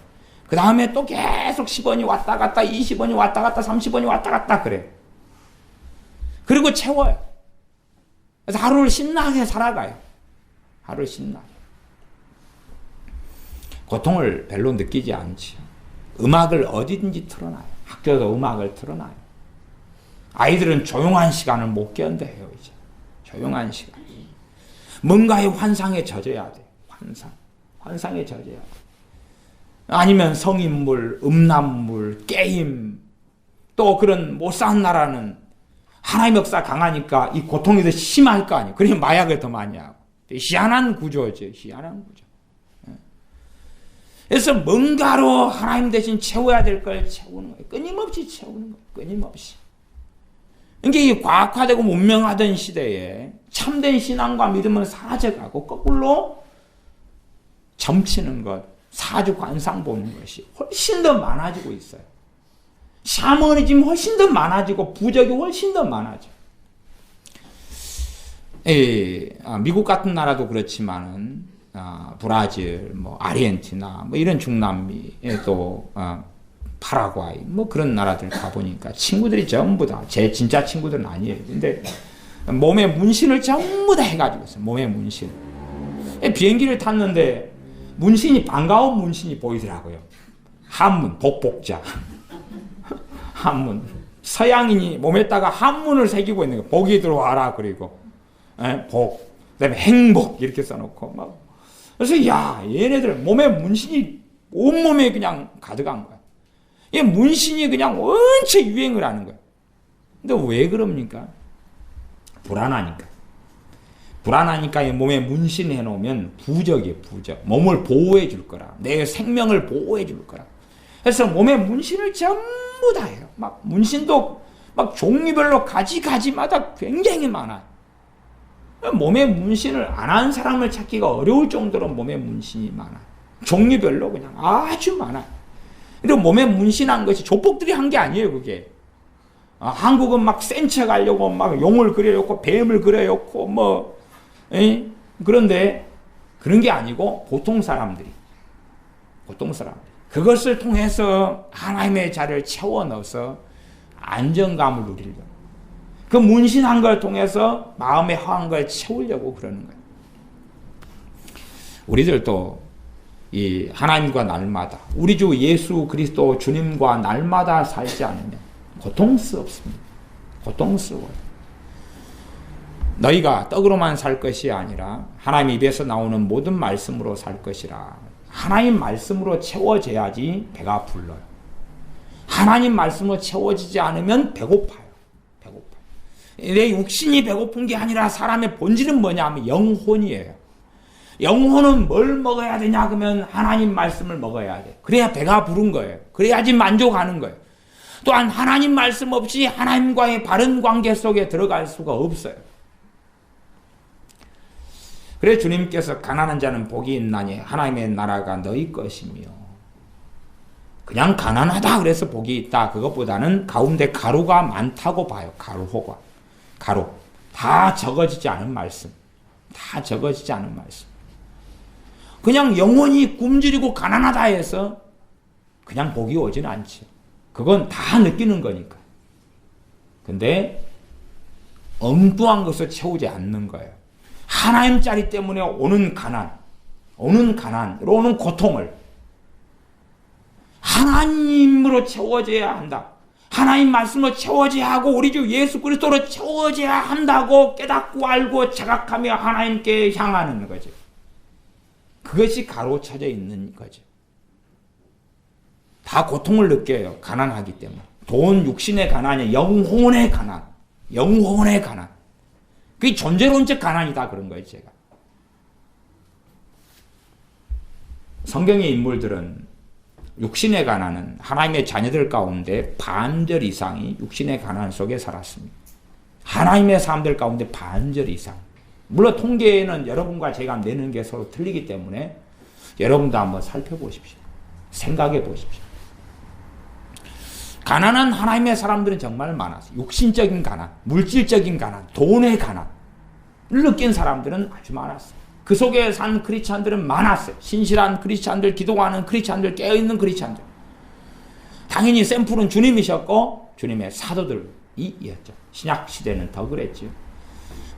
그 다음에 또 계속 10원이 왔다 갔다, 20원이 왔다 갔다, 30원이 왔다 갔다 그래요. 그리고 채워요. 그래서 하루를 신나게 살아가요. 하루를 신나게. 고통을 별로 느끼지 않죠. 음악을 어디든지 틀어놔요. 학교에서 음악을 틀어놔요. 아이들은 조용한 시간을 못 견뎌요, 이제. 조용한 시간. 뭔가의 환상에 젖어야 돼. 환상에 젖어야 돼. 아니면 성인물, 음란물, 게임, 또 그런 못 사는 나라는 하나님의 역사 강하니까 이 고통이 더 심할 거 아니에요. 그러니 마약을 더 많이 하고. 희한한 구조죠. 희한한 구조. 그래서 뭔가로 하나님 대신 채워야 될 걸 채우는 거예요. 끊임없이 채우는 거예요. 끊임없이. 그러니까 이 과학화되고 문명화된 시대에 참된 신앙과 믿음은 사라져가고 거꾸로 점치는 것, 사주 관상 보는 것이 훨씬 더 많아지고 있어요. 샤머니즘 훨씬 더 많아지고 부적이 훨씬 더 많아져. 미국 같은 나라도 그렇지만은 브라질, 뭐 아르헨티나, 뭐 이런 중남미에 또 파라과이, 뭐 그런 나라들 가보니까 친구들이 전부 다, 제 진짜 친구들은 아니에요. 근데 몸에 문신을 전부 다 해가지고 있어요. 몸에 문신. 비행기를 탔는데 문신이, 반가운 문신이 보이더라고요. 한문, 복복자. 한문. 서양인이 몸에다가 한문을 새기고 있는 거예요. 복이 들어와라, 그리고. 복. 그 다음에 행복, 이렇게 써놓고. 막. 그래서, 야, 얘네들 몸에 문신이 온몸에 그냥 가득한 거야. 이 문신이 그냥 원체 유행을 하는 거야. 근데 왜 그럽니까? 불안하니까. 불안하니까 몸에 문신해 놓으면 부적이에요, 부적. 몸을 보호해 줄 거라. 내 생명을 보호해 줄 거라. 그래서 몸에 문신을 전부 다 해요. 막 문신도 막 종류별로 가지마다 굉장히 많아요. 몸에 문신을 안 한 사람을 찾기가 어려울 정도로 몸에 문신이 많아요. 종류별로 그냥 아주 많아요. 그리고 몸에 문신한 것이 조폭들이 한 게 아니에요, 그게. 한국은 막 센 척 하려고 막 용을 그려놓고 뱀을 그려놓고 그런데 그런 게 아니고 보통 사람들이 그것을 통해서 하나님의 자리를 채워 넣어서 안정감을 누리려고, 그 문신한 걸 통해서 마음의 허한 걸 채우려고 그러는 거예요. 우리들도 이 하나님과 날마다, 우리 주 예수 그리스도 주님과 날마다 살지 않으면 고통스럽습니다. 고통스러워요. 너희가 떡으로만 살 것이 아니라 하나님 입에서 나오는 모든 말씀으로 살 것이라. 하나님 말씀으로 채워져야지 배가 불러요. 하나님 말씀으로 채워지지 않으면 배고파요. 내 육신이 배고픈 게 아니라 사람의 본질은 뭐냐 하면 영혼이에요. 영혼은 뭘 먹어야 되냐 그러면 하나님 말씀을 먹어야 돼. 그래야 배가 부른 거예요. 그래야지 만족하는 거예요. 또한 하나님 말씀 없이 하나님과의 바른 관계 속에 들어갈 수가 없어요. 그래 주님께서 가난한 자는 복이 있나니 하나님의 나라가 너희 것이며, 그냥 가난하다 그래서 복이 있다 그것보다는 가운데 가루가 많다고 봐요. 가루 다 적어지지 않은 말씀, 그냥 영혼이 굶주리고 가난하다 해서 그냥 복이 오지는 않죠. 그건 다 느끼는 거니까. 근데 엉뚱한 것을 채우지 않는 거예요. 하나님 자리 때문에 오는 가난으로 오는 고통을 하나님으로 채워져야 한다. 하나님 말씀으로 채워져야 하고 우리 주 예수 그리스도로 채워져야 한다고 깨닫고 알고 자각하며 하나님께 향하는 거죠. 그것이 가로쳐져 있는 거죠. 다 고통을 느껴요. 가난하기 때문에. 돈, 육신의 가난이 영혼의 가난. 그게 존재론적 가난이다 그런 거예요, 제가. 성경의 인물들은 육신의 가난은 하나님의 자녀들 가운데 반절 이상이 육신의 가난 속에 살았습니다. 하나님의 사람들 가운데 반절 이상. 물론 통계는 여러분과 제가 내는 게 서로 틀리기 때문에 여러분도 한번 살펴보십시오. 생각해 보십시오. 가난한 하나님의 사람들은 정말 많았어요. 육신적인 가난, 물질적인 가난, 돈의 가난을 느낀 사람들은 아주 많았어요. 그 속에 산 크리스찬들은 많았어요. 신실한 크리스찬들, 기도하는 크리스찬들, 깨어있는 크리스찬들. 당연히 샘플은 주님이셨고 주님의 사도들이었죠. 신약 시대는 더 그랬죠.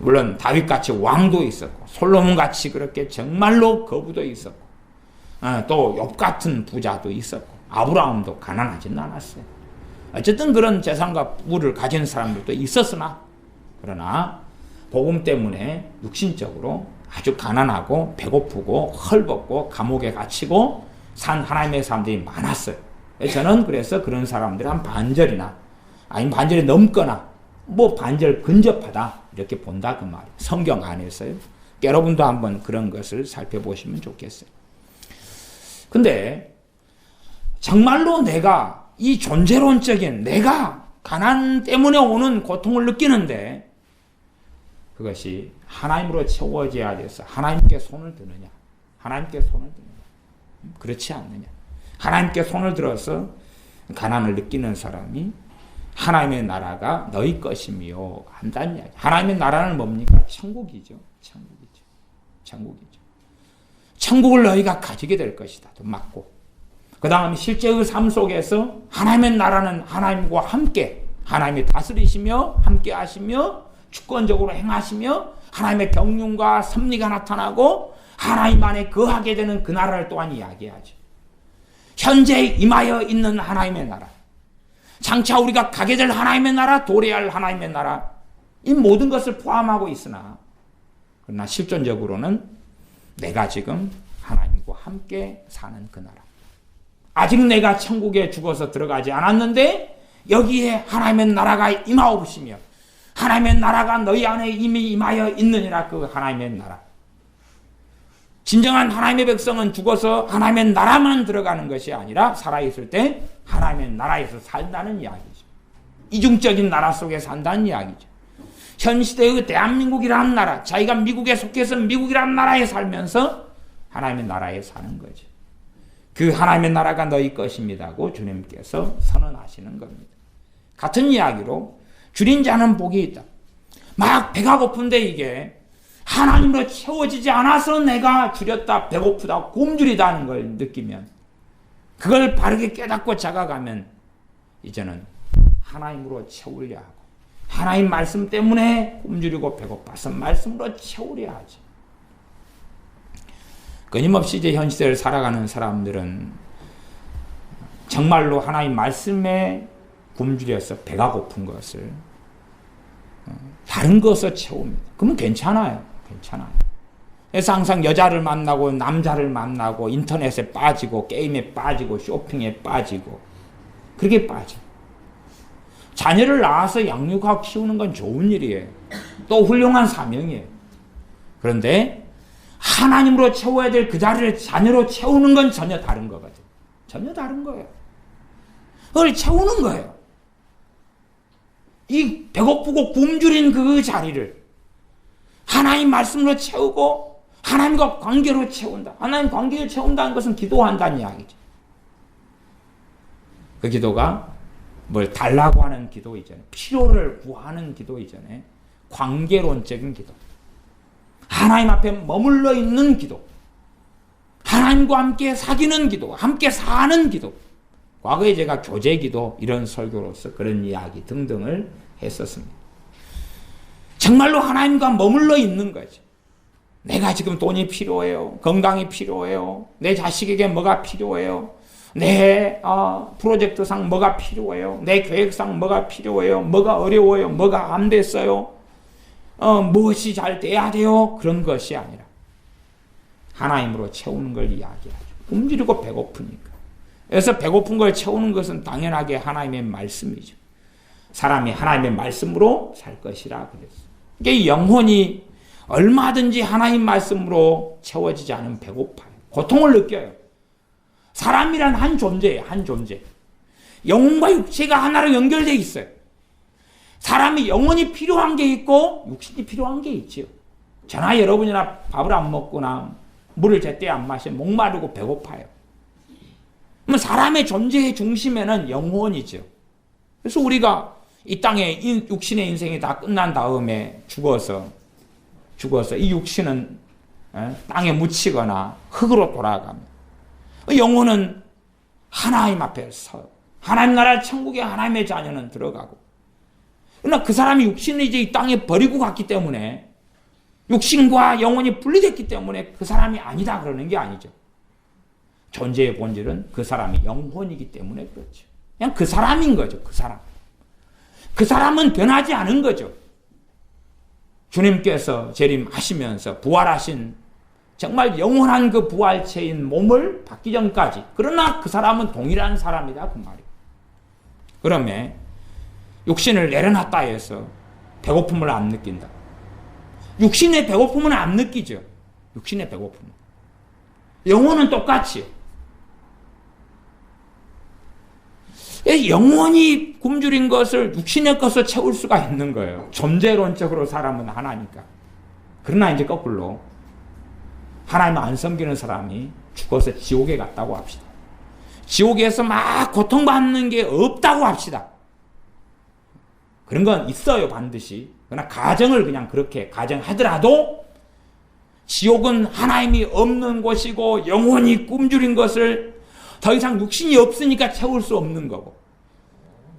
물론 다윗같이 왕도 있었고 솔로몬같이 그렇게 정말로 거부도 있었고 또 욥같은 부자도 있었고 아브라함도 가난하지는 않았어요. 어쨌든 그런 재산과 부를 가진 사람들도 있었으나, 그러나 복음 때문에 육신적으로 아주 가난하고 배고프고 헐벗고 감옥에 갇히고 산 하나님의 사람들이 많았어요. 저는 그래서 그런 사람들 한 반절이나 아니면 반절이 넘거나 반절 근접하다 이렇게 본다 그 말이에요. 성경 안에서요. 여러분도 한번 그런 것을 살펴보시면 좋겠어요. 근데 정말로 내가 이 존재론적인 내가 가난 때문에 오는 고통을 느끼는데 그것이 하나님으로 채워져야 돼서 하나님께 손을 드느냐, 그렇지 않느냐. 하나님께 손을 들어서 가난을 느끼는 사람이 하나님의 나라가 너희 것이며 한다는 이야기. 하나님의 나라는 뭡니까? 천국이죠. 천국을 너희가 가지게 될 것이다. 맞고. 그 다음에 실제의 삶 속에서 하나님의 나라는 하나님과 함께, 하나님이 다스리시며 함께 하시며 주권적으로 행하시며 하나님의 경륜과 섭리가 나타나고 하나님 안에 거하게 되는 그 나라를 또한 이야기하죠. 현재 임하여 있는 하나님의 나라, 장차 우리가 가게 될 하나님의 나라, 도래해야 할 하나님의 나라, 이 모든 것을 포함하고 있으나 그러나 실존적으로는 내가 지금 하나님과 함께 사는 그 나라, 아직 내가 천국에 죽어서 들어가지 않았는데 여기에 하나님의 나라가 임하옵시며 하나님의 나라가 너희 안에 이미 임하여 있느니라. 그 하나님의 나라. 진정한 하나님의 백성은 죽어서 하나님의 나라만 들어가는 것이 아니라 살아있을 때 하나님의 나라에서 산다는 이야기죠. 이중적인 나라 속에 산다는 이야기죠. 현 시대의 대한민국이라는 나라, 자기가 미국에 속해서 미국이라는 나라에 살면서 하나님의 나라에 사는 거죠. 그 하나님의 나라가 너희 것입니다고 주님께서 선언하시는 겁니다. 같은 이야기로 줄인 자는 복이 있다. 막 배가 고픈데 이게 하나님으로 채워지지 않아서 내가 줄였다, 배고프다, 굶주리다는 걸 느끼면, 그걸 바르게 깨닫고 자각하면 이제는 하나님으로 채우려 하고, 하나님 말씀 때문에 굶주리고 배고파서 말씀으로 채우려 하지. 끊임없이 이제 현 시대를 살아가는 사람들은 정말로 하나님 말씀에 굶주려서 배가 고픈 것을 다른 것을 채웁니다. 그러면 괜찮아요. 그래서 항상 여자를 만나고 남자를 만나고 인터넷에 빠지고 게임에 빠지고 쇼핑에 빠지고 그렇게 빠져. 자녀를 낳아서 양육하고 키우는 건 좋은 일이에요. 또 훌륭한 사명이에요. 그런데 하나님으로 채워야 될 그 자리를 자녀로 채우는 건 전혀 다른 거거든. 전혀 다른 거예요. 그걸 채우는 거예요. 이 배고프고 굶주린 그 자리를 하나님 말씀으로 채우고 하나님과 관계로 채운다. 하나님 관계를 채운다는 것은 기도한다는 이야기죠. 그 기도가 뭘 달라고 하는 기도 이전에, 필요를 구하는 기도 이전에 관계론적인 기도, 하나님 앞에 머물러 있는 기도, 하나님과 함께 사귀는 기도, 함께 사는 기도. 과거에 제가 교제기도 이런 설교로서 그런 이야기 등등을 했었습니다. 정말로 하나님과 머물러 있는 거죠. 내가 지금 돈이 필요해요. 건강이 필요해요. 내 자식에게 뭐가 필요해요. 내 프로젝트상 뭐가 필요해요. 내 계획상 뭐가 필요해요. 뭐가 어려워요. 뭐가 안 됐어요. 무엇이 잘 돼야 돼요. 그런 것이 아니라 하나님으로 채우는 걸 이야기하죠. 굶주리고 배고프니까. 그래서 배고픈 걸 채우는 것은 당연하게 하나님의 말씀이죠. 사람이 하나님의 말씀으로 살 것이라 그랬어요. 이게 영혼이 얼마든지 하나님 말씀으로 채워지지 않으면 배고파요. 고통을 느껴요. 사람이란 한 존재예요. 한 존재. 영혼과 육체가 하나로 연결되어 있어요. 사람이 영혼이 필요한 게 있고 육신이 필요한 게 있지요. 저나 여러분이나 밥을 안 먹거나 물을 제때 안 마시면 목마르고 배고파요. 그러면 사람의 존재의 중심에는 영혼이죠. 그래서 우리가 이 땅에 육신의 인생이 다 끝난 다음에 죽어서 이 육신은 땅에 묻히거나 흙으로 돌아갑니다. 영혼은 하나님 앞에 서 하나님 나라 천국에 하나님의 자녀는 들어가고, 그러나 그 사람이 육신을 이제 이 땅에 버리고 갔기 때문에, 육신과 영혼이 분리됐기 때문에 그 사람이 아니다 그러는 게 아니죠. 존재의 본질은 그 사람이 영혼이기 때문에 그렇죠. 그냥 그 사람인 거죠. 그 사람. 그 사람은 변하지 않은 거죠. 주님께서 재림하시면서 부활하신 정말 영원한 그 부활체인 몸을 받기 전까지, 그러나 그 사람은 동일한 사람이다 그 말이에요. 그러면 육신을 내려놨다 해서 배고픔을 안 느낀다. 육신의 배고픔은 안 느끼죠. 육신의 배고픔. 영혼은 똑같이요. 영혼이 굶주린 것을 육신의 것을 채울 수가 있는 거예요. 존재론적으로 사람은 하나니까. 그러나 이제 거꾸로 하나님을 안 섬기는 사람이 죽어서 지옥에 갔다고 합시다. 지옥에서 막 고통받는 게 없다고 합시다. 그런 건 있어요, 반드시. 그러나 가정을 그냥 그렇게 가정하더라도 지옥은 하나님이 없는 곳이고 영혼이 굶주린 것을 더 이상 육신이 없으니까 채울 수 없는 거고,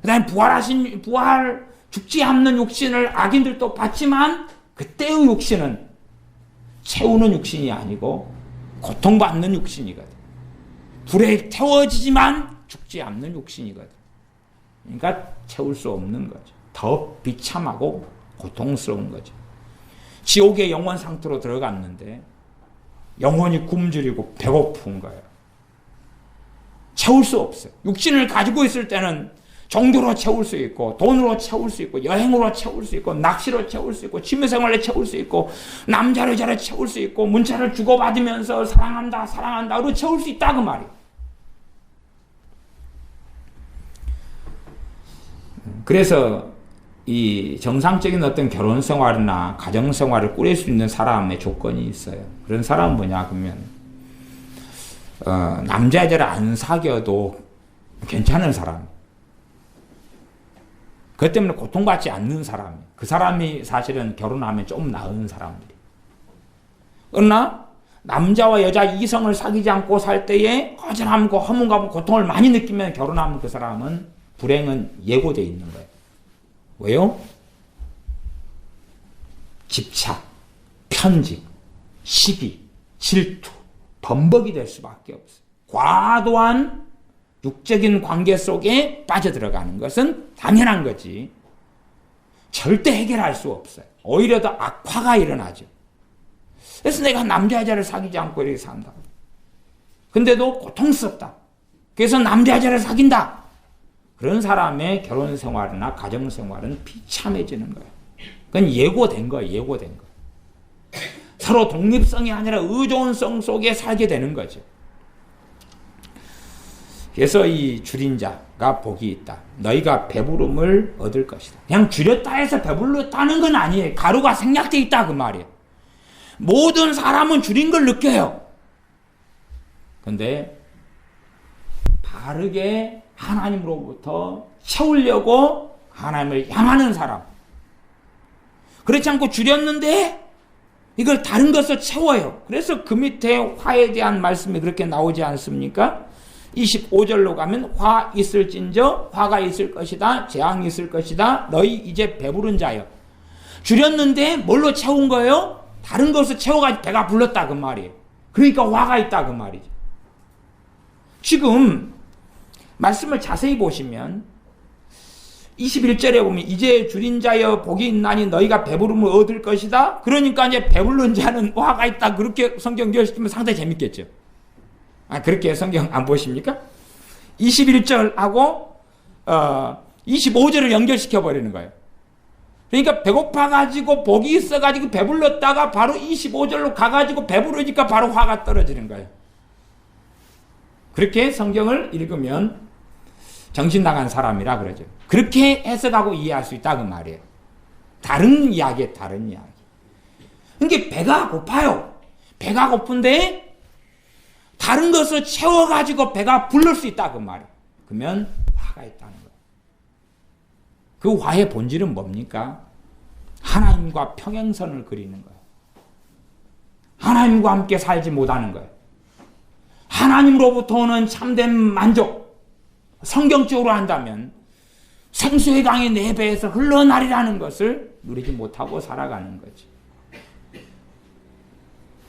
그 다음에 부활 죽지 않는 육신을 악인들도 받지만 그때의 육신은 채우는 육신이 아니고 고통받는 육신이거든. 불에 태워지지만 죽지 않는 육신이거든. 그러니까 채울 수 없는 거죠. 더 비참하고 고통스러운 거죠. 지옥의 영혼 상태로 들어갔는데 영혼이 굶주리고 배고픈 거예요. 채울 수 없어요. 육신을 가지고 있을 때는 종교로 채울 수 있고, 돈으로 채울 수 있고, 여행으로 채울 수 있고, 낚시로 채울 수 있고, 취미생활로 채울 수 있고, 남자 여자로 채울 수 있고, 문자를 주고받으면서 사랑한다 사랑한다로 채울 수 있다 그 말이에요. 그래서 이 정상적인 어떤 결혼 생활이나 가정 생활을 꾸릴 수 있는 사람의 조건이 있어요. 그런 사람은 뭐냐 그러면 남자 여자를 안 사귀어도 괜찮은 사람, 그것 때문에 고통받지 않는 사람, 그 사람이 사실은 결혼하면 좀 나은 사람들이. 그러나 남자와 여자 이성을 사귀지 않고 살 때에 허전함과 허문과 고통을 많이 느끼면 결혼하면 그 사람은 불행은 예고되어 있는 거예요. 왜요? 집착, 편집, 시기, 질투, 범벅이 될 수밖에 없어요. 과도한 육적인 관계 속에 빠져들어가는 것은 당연한 거지. 절대 해결할 수 없어요. 오히려 더 악화가 일어나죠. 그래서 내가 남자 여자를 사귀지 않고 이렇게 산다. 근데도 고통스럽다. 그래서 남자 여자를 사귄다. 그런 사람의 결혼 생활이나 가정 생활은 비참해지는 거예요. 그건 예고된 거예요. 예고된 거. 서로 독립성이 아니라 의존성 속에 살게 되는 거죠. 그래서 이 줄인 자가 복이 있다. 너희가 배부름을 얻을 것이다. 그냥 줄였다 해서 배불렀다는 건 아니에요. 가루가 생략되어 있다 그 말이에요. 모든 사람은 줄인 걸 느껴요. 근데 바르게 하나님으로부터 채우려고 하나님을 향하는 사람, 그렇지 않고 줄였는데 이걸 다른 것을 채워요. 그래서 그 밑에 화에 대한 말씀이 그렇게 나오지 않습니까? 25절로 가면 화 있을진저 화가 있을 것이다, 재앙이 있을 것이다, 너희 이제 배부른 자여. 줄였는데 뭘로 채운 거예요? 다른 것을 채워가지고 배가 불렀다 그 말이에요. 그러니까 화가 있다 그 말이죠. 지금 말씀을 자세히 보시면 21절에 보면 이제 줄인 자여 복이 있나니 너희가 배부름을 얻을 것이다. 그러니까 이제 배부른 자는 화가 있다. 그렇게 성경 연결시키면 상당히 재밌겠죠. 그렇게 성경 안 보십니까? 21절하고 25절을 연결시켜 버리는 거예요. 그러니까 배고파가지고 복이 있어가지고 배불렀다가 바로 25절로 가가지고 배부르니까 바로 화가 떨어지는 거예요. 그렇게 성경을 읽으면 정신 나간 사람이라 그러죠. 그렇게 해석하고 이해할 수 있다 그 말이에요. 다른 이야기에 다른 이야기. 그러니까 배가 고파요. 배가 고픈데 다른 것을 채워가지고 배가 부를 수 있다 그 말이에요. 그러면 화가 있다는 거예요. 그 화의 본질은 뭡니까? 하나님과 평행선을 그리는 거예요. 하나님과 함께 살지 못하는 거예요. 하나님으로부터 오는 참된 만족, 성경적으로 한다면 생수의 강이 내 배에서 흘러나리라는 것을 누리지 못하고 살아가는 거지.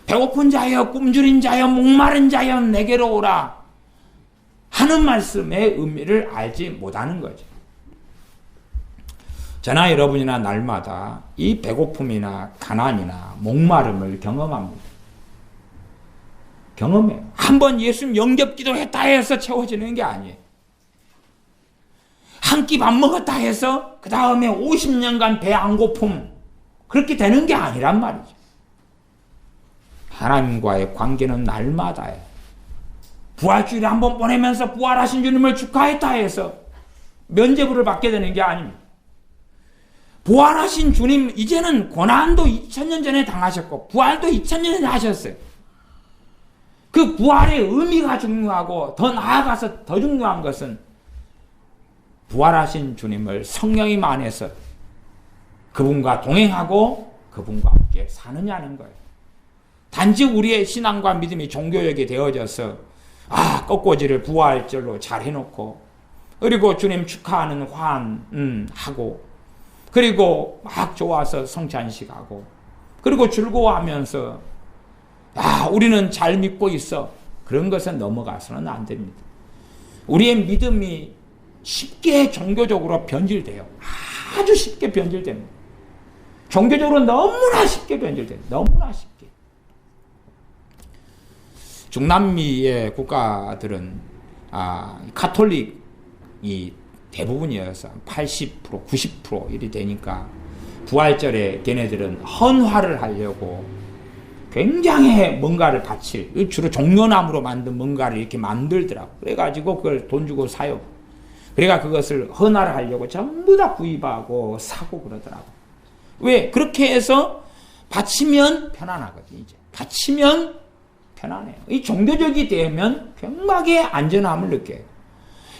배고픈 자여, 굶주린 자여, 목마른 자여 내게로 오라 하는 말씀의 의미를 알지 못하는 거죠. 저나 여러분이나 날마다 이 배고픔이나 가난이나 목마름을 경험합니다. 경험해요. 한번 예수님 영접기도 했다 해서 채워지는 게 아니에요. 한 끼 밥 먹었다 해서 그 다음에 50년간 배 안 고픔 그렇게 되는 게 아니란 말이죠. 하나님과의 관계는 날마다예요. 부활주일에 한번 보내면서 부활하신 주님을 축하했다 해서 면죄부를 받게 되는 게 아닙니다. 부활하신 주님, 이제는 고난도 2000년 전에 당하셨고 부활도 2000년 전에 하셨어요. 그 부활의 의미가 중요하고 더 나아가서 더 중요한 것은 부활하신 주님을 성령님 안에서 그분과 동행하고 그분과 함께 사느냐는 거예요. 단지 우리의 신앙과 믿음이 종교역이 되어져서 꽃꽂이를 부활절로 잘 해놓고 그리고 주님 축하하는 화환하고 그리고 막 좋아서 성찬식하고 그리고 즐거워하면서 우리는 잘 믿고 있어. 그런 것은 넘어가서는 안 됩니다. 우리의 믿음이 쉽게 종교적으로 변질돼요. 아주 쉽게 변질됩니다. 종교적으로 너무나 쉽게 변질돼요. 너무나 쉽게. 중남미의 국가들은 카톨릭이 대부분이어서 80%, 90% 이리 되니까 부활절에 걔네들은 헌화를 하려고 굉장히 뭔가를 바칠, 주로 종려나무로 만든 뭔가를 이렇게 만들더라고. 그래가지고 그걸 돈 주고 사요. 그래가 그것을 헌화를 하려고 전부 다 구입하고 사고 그러더라고. 왜? 그렇게 해서 바치면 편안하거든, 이제. 바치면 편안해요. 이 종교적이 되면 굉장하게 안전함을 느껴요.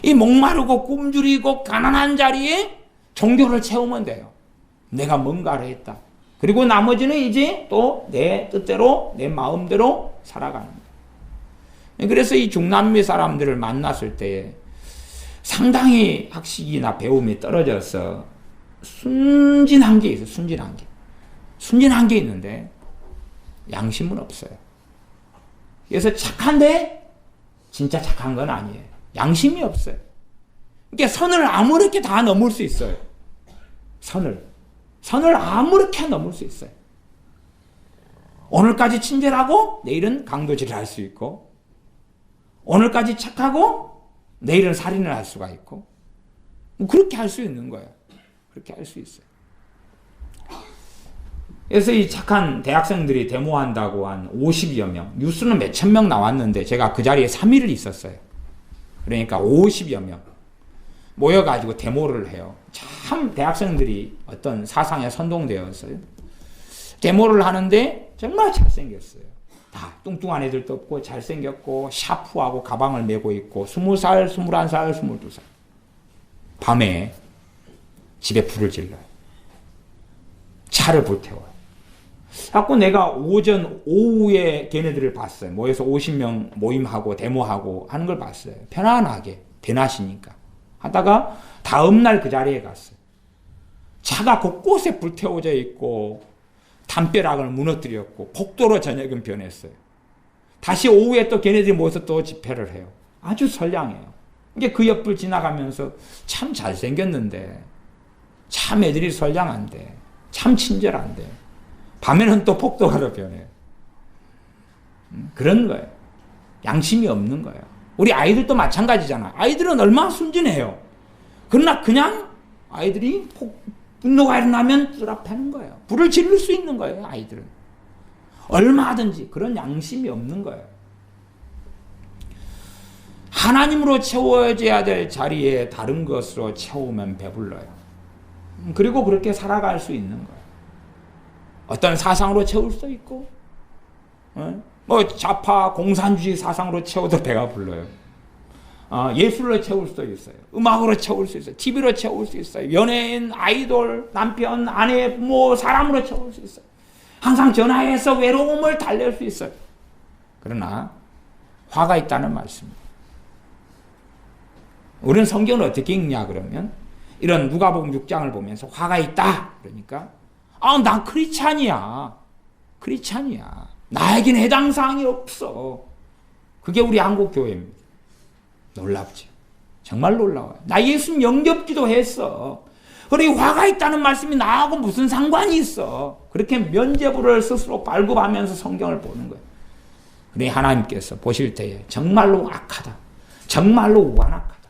이 목마르고 굶주리고 가난한 자리에 종교를 채우면 돼요. 내가 뭔가를 했다. 그리고 나머지는 이제 또 내 뜻대로, 내 마음대로 살아가는 거예요. 그래서 이 중남미 사람들을 만났을 때 상당히 학식이나 배움이 떨어져서 순진한 게 있어요. 순진한 게. 순진한 게 있는데 양심은 없어요. 그래서 착한데 진짜 착한 건 아니에요. 양심이 없어요. 그러니까 선을 아무렇게 다 넘을 수 있어요. 선을 아무렇게 넘을 수 있어요. 오늘까지 친절하고 내일은 강도질을 할 수 있고, 오늘까지 착하고 내일은 살인을 할 수가 있고, 그렇게 할 수 있는 거예요. 그렇게 할 수 있어요. 그래서 이 착한 대학생들이 데모한다고 한 50여 명, 뉴스는 몇천 명 나왔는데 제가 그 자리에 3일을 있었어요. 그러니까 50여 명 모여가지고 데모를 해요. 참 대학생들이 어떤 사상에 선동되었어요. 데모를 하는데 정말 잘생겼어요. 다 뚱뚱한 애들도 없고 잘생겼고 샤프하고 가방을 메고 있고 20살, 21살, 22살. 밤에 집에 불을 질러요. 차를 불태워요. 자꾸 내가 오후에 걔네들을 봤어요. 모여서 50명 모임하고 데모하고 하는 걸 봤어요. 편안하게 대낮이니까 하다가 다음날 그 자리에 갔어요. 차가 곳곳에 불태워져 있고 담벼락을 무너뜨렸고 폭도로 저녁은 변했어요. 다시 오후에 또 걔네들이 모여서 또 집회를 해요. 아주 선량해요. 이게 그 옆을 지나가면서 참 잘생겼는데 참 애들이 선량한데 참 친절한데 밤에는 또 폭도가로 변해요. 그런 거예요. 양심이 없는 거예요. 우리 아이들도 마찬가지잖아. 아이들은 얼마나 순진해요. 그러나 그냥 아이들이 분노가 일어나면 뚜랍하는 거예요. 불을 지를 수 있는 거예요. 아이들은. 얼마든지 그런 양심이 없는 거예요. 하나님으로 채워져야 될 자리에 다른 것으로 채우면 배불러요. 그리고 그렇게 살아갈 수 있는 거예요. 어떤 사상으로 채울 수도 있고, 뭐 좌파 공산주의 사상으로 채워도 배가 불러요. 예술로 채울 수도 있어요. 음악으로 채울 수 있어요. TV로 채울 수 있어요. 연예인, 아이돌, 남편, 아내, 부모, 사람으로 채울 수 있어요. 항상 전화해서 외로움을 달랠 수 있어요. 그러나 화가 있다는 말씀입니다. 우리는 성경을 어떻게 읽냐 그러면 이런 누가복음 6장을 보면서 화가 있다 그러니까 난 크리스찬이야. 나에게는 해당 사항이 없어. 그게 우리 한국 교회입니다. 놀랍죠. 정말 놀라워요. 나 예수님 영접기도 했어. 그리고 화가 있다는 말씀이 나하고 무슨 상관이 있어. 그렇게 면죄부를 스스로 발급하면서 성경을 보는 거예요. 그래 하나님께서 보실 때에 정말로 악하다. 정말로 완악하다.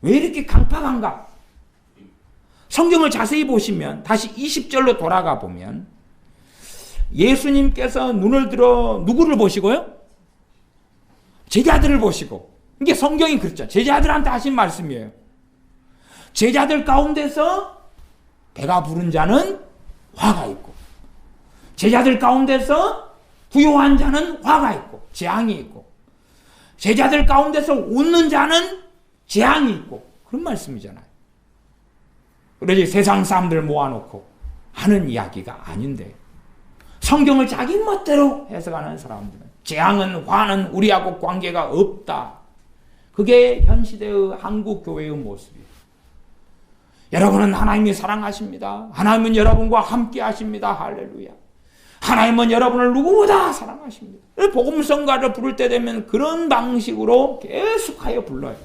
왜 이렇게 강팍한가? 성경을 자세히 보시면 다시 20절로 돌아가 보면 예수님께서 눈을 들어 누구를 보시고요? 제자들을 보시고, 이게 성경이 그렇죠. 제자들한테 하신 말씀이에요. 제자들 가운데서 배가 부른 자는 화가 있고, 제자들 가운데서 부요한 자는 화가 있고 재앙이 있고, 제자들 가운데서 웃는 자는 재앙이 있고, 그런 말씀이잖아요. 그러지 세상 사람들 모아놓고 하는 이야기가 아닌데 성경을 자기 멋대로 해석하는 사람들은 재앙은 화는 우리하고 관계가 없다. 그게 현 시대의 한국 교회의 모습이에요. 여러분은 하나님이 사랑하십니다. 하나님은 여러분과 함께 하십니다. 할렐루야. 하나님은 여러분을 누구보다 사랑하십니다. 복음성가를 부를 때 되면 그런 방식으로 계속하여 불러요.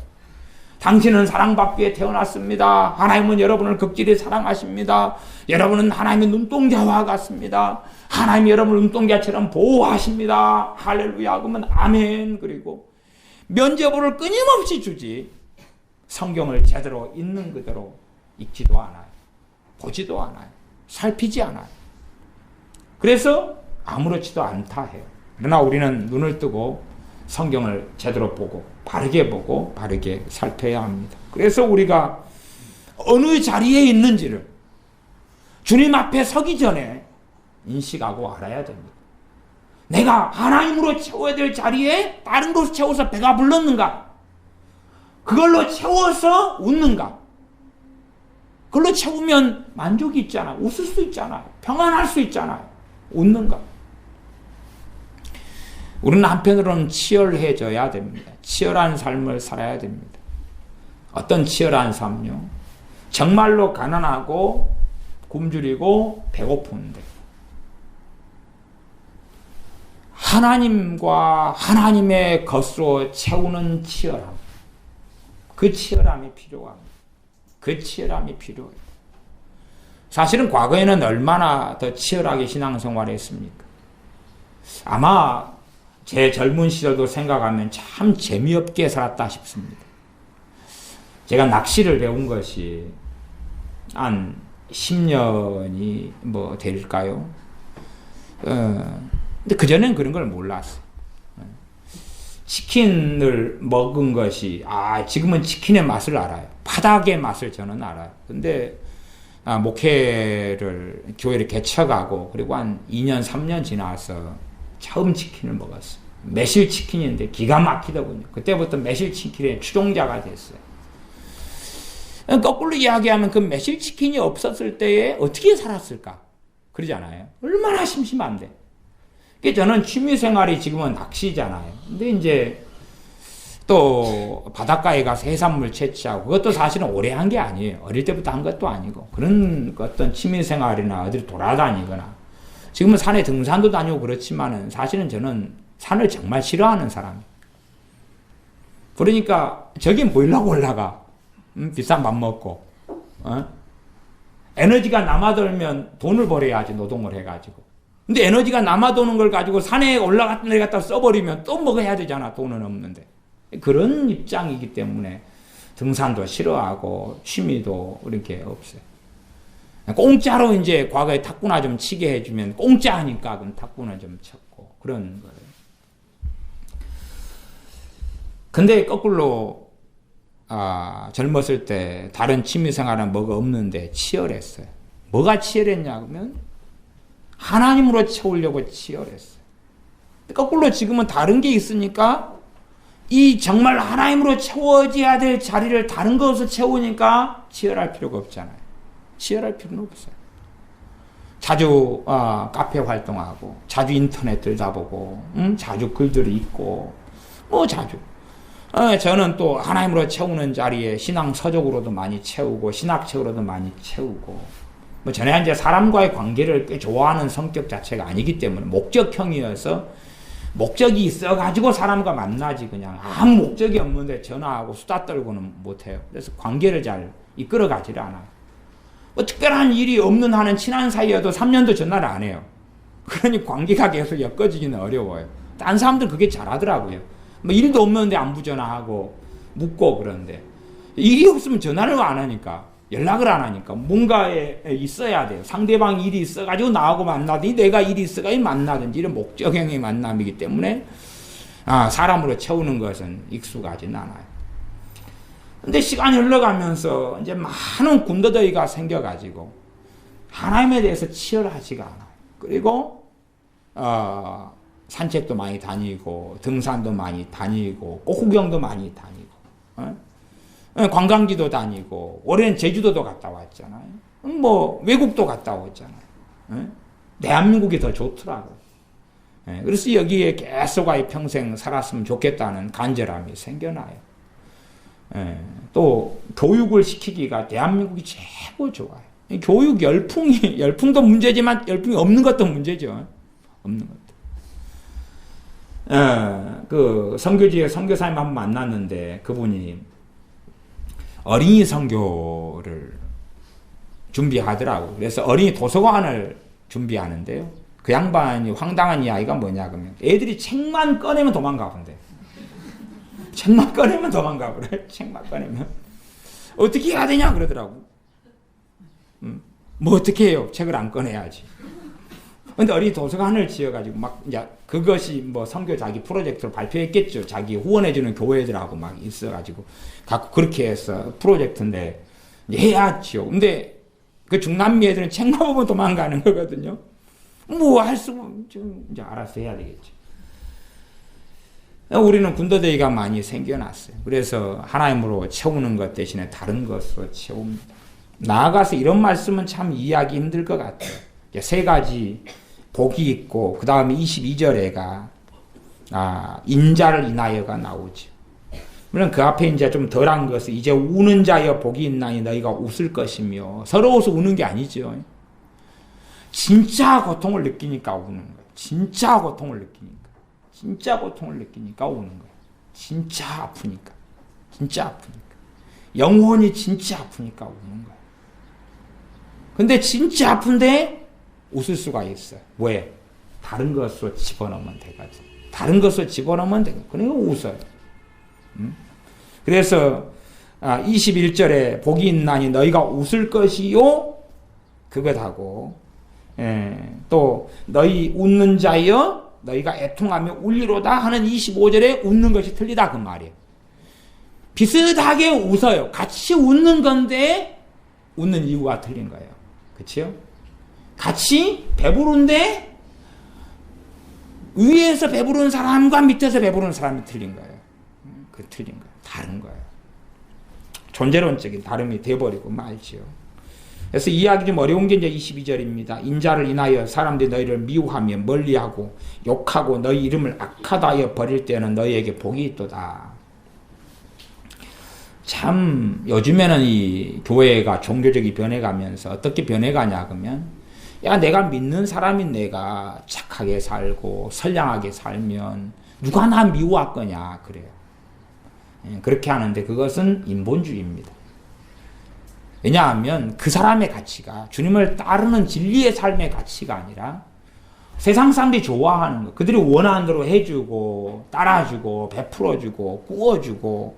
당신은 사랑받기 위해 태어났습니다. 하나님은 여러분을 극진히 사랑하십니다. 여러분은 하나님의 눈동자와 같습니다. 하나님이 여러분을 눈동자처럼 보호하십니다. 할렐루야. 그러면 아멘. 그리고 면죄부를 끊임없이 주지. 성경을 제대로 있는 그대로 읽지도 않아요. 보지도 않아요. 살피지 않아요. 그래서 아무렇지도 않다 해요. 그러나 우리는 눈을 뜨고 성경을 제대로 보고 바르게 살펴야 합니다. 그래서 우리가 어느 자리에 있는지를 주님 앞에 서기 전에 인식하고 알아야 됩니다. 내가 하나님으로 채워야 될 자리에 다른 것을 채워서 배가 불렀는가? 그걸로 채워서 웃는가? 그걸로 채우면 만족이 있잖아. 웃을 수 있잖아요. 평안할 수 있잖아요. 웃는가? 우리는 한편으로는 치열해져야 됩니다. 치열한 삶을 살아야 됩니다. 어떤 치열한 삶요? 정말로 가난하고 굶주리고 배고픈데 하나님과 하나님의 것으로 채우는 치열함, 그 치열함이 필요합니다. 그 치열함이 필요해요. 사실은 과거에는 얼마나 더 치열하게 신앙생활을 했습니까? 아마 제 젊은 시절도 생각하면 참 재미없게 살았다 싶습니다. 제가 낚시를 배운 것이 한 10년이 뭐 될까요? 근데 그전엔 그런 걸 몰랐어요. 치킨을 먹은 것이, 지금은 치킨의 맛을 알아요. 바닥의 맛을 저는 알아요. 근데, 목회를, 교회를 개척하고, 그리고 한 2년, 3년 지나서 처음 치킨을 먹었어요. 매실 치킨인데 기가 막히더군요. 그때부터 매실 치킨의 추종자가 됐어요. 거꾸로 이야기하면 그 매실 치킨이 없었을 때에 어떻게 살았을까? 그러잖아요. 얼마나 심심한데. 저는 취미생활이 지금은 낚시잖아요. 근데 이제 또 바닷가에 가서 해산물 채취하고 그것도 사실은 오래 한 게 아니에요. 어릴 때부터 한 것도 아니고 그런 어떤 취미생활이나 어디 돌아다니거나 지금은 산에 등산도 다니고 그렇지만은 사실은 저는 산을 정말 싫어하는 사람이에요. 그러니까 저긴 보이려고 올라가. 비싼 밥 먹고 에너지가 남아돌면 돈을 벌어야지 노동을 해가지고. 근데 에너지가 남아도는 걸 가지고 산에 올라갔다 내려갔다 써버리면 또 먹어야 되잖아. 돈은 없는데. 그런 입장이기 때문에 등산도 싫어하고 취미도 이렇게 없어요. 공짜로 이제 과거에 탁구나 좀 치게 해주면 공짜 하니까 그럼 탁구나 좀 쳤고 그런 거예요. 근데 거꾸로 젊었을 때 다른 취미생활은 뭐가 없는데 치열했어요. 뭐가 치열했냐 그러면 하나님으로 채우려고 치열했어요. 거꾸로 지금은 다른 게 있으니까 이 정말 하나님으로 채워져야 될 자리를 다른 것으로 채우니까 치열할 필요가 없잖아요. 치열할 필요는 없어요. 자주 카페 활동하고 자주 인터넷 들여다보고 자주 글들을 읽고 자주 저는 또 하나님으로 채우는 자리에 신앙 서적으로도 많이 채우고 신학책으로도 많이 채우고 전에 이제 사람과의 관계를 꽤 좋아하는 성격 자체가 아니기 때문에 목적형이어서 목적이 있어가지고 사람과 만나지 그냥 아무 목적이 없는데 전화하고 수다 떨고는 못해요. 그래서 관계를 잘 이끌어가지를 않아요. 특별한 일이 없는 한은 친한 사이여도 3년도 전화를 안 해요. 그러니 관계가 계속 엮어지기는 어려워요. 딴 사람들 그게 잘하더라고요. 일도 없는데 안부 전화하고 묻고 그러는데 일이 없으면 전화를 안 하니까 연락을 안 하니까 뭔가에 있어야 돼요. 상대방 일이 있어가지고 나하고 만나든지 내가 일이 있어가지고 만나든지 이런 목적형의 만남이기 때문에 사람으로 채우는 것은 익숙하지는 않아요. 근데 시간이 흘러가면서 이제 많은 군더더기가 생겨가지고 하나님에 대해서 치열하지가 않아요. 그리고 산책도 많이 다니고 등산도 많이 다니고 꽃구경도 많이 다니고 관광지도 다니고 올해는 제주도도 갔다 왔잖아요. 외국도 갔다 왔잖아요. 대한민국이 더 좋더라고요. 그래서 여기에 계속 평생 살았으면 좋겠다는 간절함이 생겨나요. 또 교육을 시키기가 대한민국이 최고 좋아요. 교육 열풍도 문제지만 열풍이 없는 것도 문제죠. 없는 것도. 그 선교지에 선교사님 한번 만났는데 그분이 어린이 선교를 준비하더라고요. 그래서 어린이 도서관을 준비하는데요. 그 양반이 황당한 이야기가 뭐냐 그러면 애들이 책만 꺼내면 도망가 본대. 책만 꺼내면 도망가 그래. 책만 꺼내면. 어떻게 해야 되냐 그러더라고. 뭐 어떻게 해요? 책을 안 꺼내야지. 근데 어린이 도서관을 지어가지고 막 이제 그것이 뭐 선교 자기 프로젝트로 발표했겠죠. 자기 후원해주는 교회들하고 막 있어가지고 갖고 그렇게 해서 프로젝트인데 해야죠. 근데 그 중남미 애들은 책만 보면 도망가는 거거든요. 뭐 할 수 좀 이제 알아서 해야 되겠죠. 우리는 군더더기가 많이 생겨났어요. 그래서 하나님으로 채우는 것 대신에 다른 것으로 채웁니다. 나아가서 이런 말씀은 참 이해하기 힘들 것 같아요. 세 가지 복이 있고 그 다음에 22절에가 인자를 인하여가 나오죠. 물론 그 앞에 이제 좀 덜한 것은 이제 우는 자여 복이 있나니 너희가 웃을 것이며 서러워서 우는 게 아니죠. 진짜 고통을 느끼니까 우는 거예요. 진짜 고통을 느끼니까. 진짜 고통을 느끼니까 우는 거예요. 진짜 아프니까. 진짜 아프니까. 영혼이 진짜 아프니까 우는 거예요. 근데 진짜 아픈데 웃을 수가 있어요. 왜? 다른 것으로 집어넣으면 되거든. 다른 것으로 집어넣으면 되거든. 그러니까 웃어요. 그래서 21절에 복이 있나니 너희가 웃을 것이요 그것하고 또 너희 웃는 자여 너희가 애통하며 울리로다 하는 25절에 웃는 것이 틀리다 그 말이에요. 비슷하게 웃어요. 같이 웃는 건데 웃는 이유가 틀린 거예요. 그렇죠? 같이 배부른데 위에서 배부른 사람과 밑에서 배부른 사람이 틀린 거예요. 그 틀린 거예요. 다른 거예요. 존재론적인 다름이 돼버리고 말지요. 그래서 이해하기 좀 어려운 게 이제 22절입니다. 인자를 인하여 사람들이 너희를 미워하며 멀리하고 욕하고 너희 이름을 악하다 하여 버릴 때는 너희에게 복이 있도다. 참 요즘에는 이 교회가 종교적이 변해가면서 어떻게 변해가냐 그러면 야 내가 믿는 사람인 내가 착하게 살고 선량하게 살면 누가 나 미워할 거냐 그래요. 그렇게 하는데 그것은 인본주의입니다. 왜냐하면 그 사람의 가치가 주님을 따르는 진리의 삶의 가치가 아니라 세상 사람들이 좋아하는 거 그들이 원하는 대로 해주고 따라주고 베풀어주고 구워주고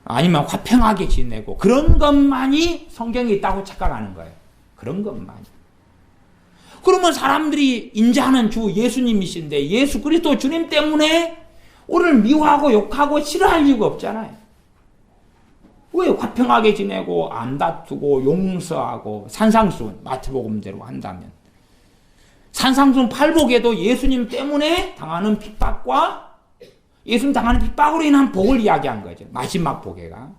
아니면 화평하게 지내고 그런 것만이 성경에 있다고 착각하는 거예요. 그런 것만이. 그러면 사람들이 인자하는 주 예수님이신데 예수 그리스도 주님 때문에 우리를 미워하고 욕하고 싫어할 이유가 없잖아요. 왜 화평하게 지내고 안 다투고 용서하고 산상수훈 마태복음대로 한다면 산상수훈 팔복에도 예수님 때문에 당하는 핍박과 예수님 당하는 핍박으로 인한 복을 이야기한 거죠. 마지막 복에가.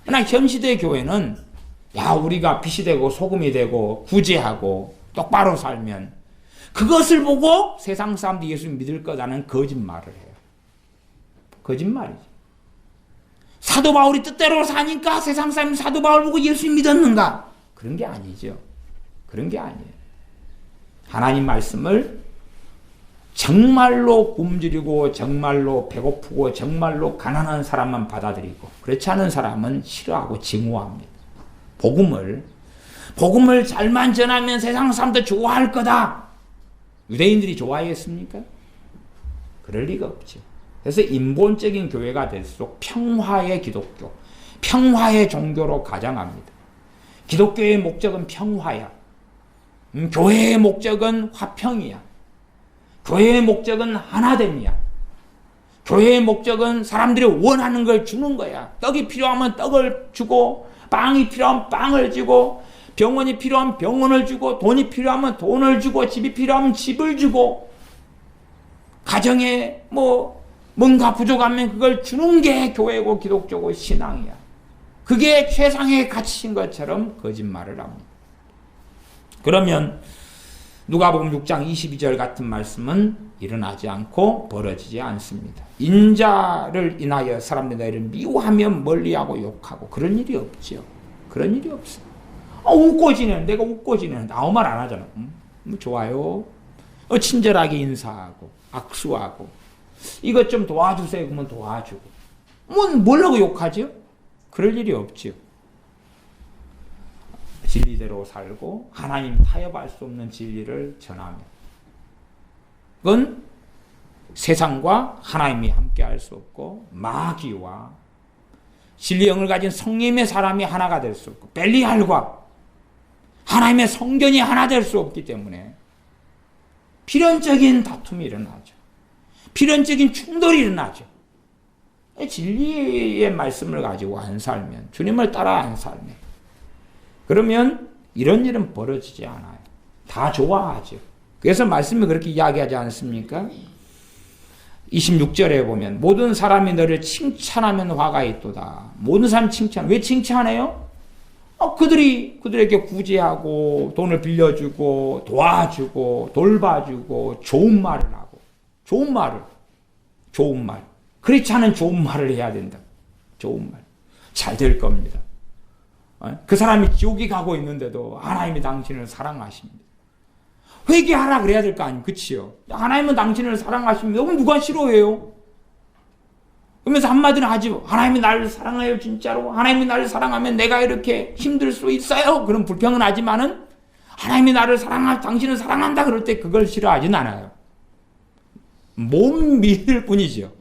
그러나 현시대 교회는 야 우리가 빛이 되고 소금이 되고 구제하고 똑바로 살면 그것을 보고 세상 사람들이 예수님 믿을 거라는 거짓말을 해요. 거짓말이죠. 사도 바울이 뜻대로 사니까 세상 사람이 사도 바울 보고 예수님 믿었는가? 그런 게 아니죠. 그런 게 아니에요. 하나님 말씀을 정말로 굶주리고 정말로 배고프고 정말로 가난한 사람만 받아들이고 그렇지 않은 사람은 싫어하고 증오합니다. 복음을 잘만 전하면 세상 사람도 좋아할 거다. 유대인들이 좋아했습니까? 그럴 리가 없죠. 그래서 인본적인 교회가 될수록 평화의 기독교, 평화의 종교로 가장합니다. 기독교의 목적은 평화야. 교회의 목적은 화평이야. 교회의 목적은 하나됨이야. 교회의 목적은 사람들이 원하는 걸 주는 거야. 떡이 필요하면 떡을 주고 빵이 필요하면 빵을 주고 병원이 필요하면 병원을 주고 돈이 필요하면 돈을 주고 집이 필요하면 집을 주고 가정에 뭔가 부족하면 그걸 주는 게 교회고 기독교고 신앙이야. 그게 최상의 가치인 것처럼 거짓말을 합니다. 그러면 누가복음 6장 22절 같은 말씀은 일어나지 않고 벌어지지 않습니다. 인자를 인하여 사람들이 너희를 미워하며 멀리하고 욕하고 그런 일이 없죠. 그런 일이 없어요. 웃고 지내는 내가 웃고 지내는데 아무 말 안 하잖아. 좋아요. 친절하게 인사하고 악수하고 이것 좀 도와주세요 그러면 도와주고 뭐라고 욕하죠? 그럴 일이 없죠. 진리대로 살고 하나님 타협할 수 없는 진리를 전하며 그건 세상과 하나님이 함께할 수 없고 마귀와 진리의 영을 가진 성령의 사람이 하나가 될 수 없고 벨리알과 하나님의 성전이 하나 될 수 없기 때문에 필연적인 다툼이 일어나죠. 필연적인 충돌이 일어나죠. 진리의 말씀을 가지고 안 살면, 주님을 따라 안 살면, 그러면 이런 일은 벌어지지 않아요. 다 좋아하죠. 그래서 말씀이 그렇게 이야기하지 않습니까? 26절에 보면 모든 사람이 너를 칭찬하면 화가 있도다. 모든 사람 칭찬. 왜 칭찬해요? 그들에게 구제하고 돈을 빌려주고 도와주고 돌봐주고 좋은 말을 하고 좋은 말. 그렇지 않은 좋은 말을 해야 된다. 좋은 말. 잘 될 겁니다. 그 사람이 지옥에 가고 있는데도 하나님이 당신을 사랑하십니다. 회개하라 그래야 될 거 아니에요. 그치요? 하나님은 당신을 사랑하십니다. 그럼 누가 싫어해요? 그러면서 한마디는 하죠. 하나님이 나를 사랑해요, 진짜로. 하나님이 나를 사랑하면 내가 이렇게 힘들 수 있어요. 그런 불평은 하지만은 하나님이 나를 당신을 사랑한다 그럴 때 그걸 싫어하진 않아요. 못 믿을 뿐이죠.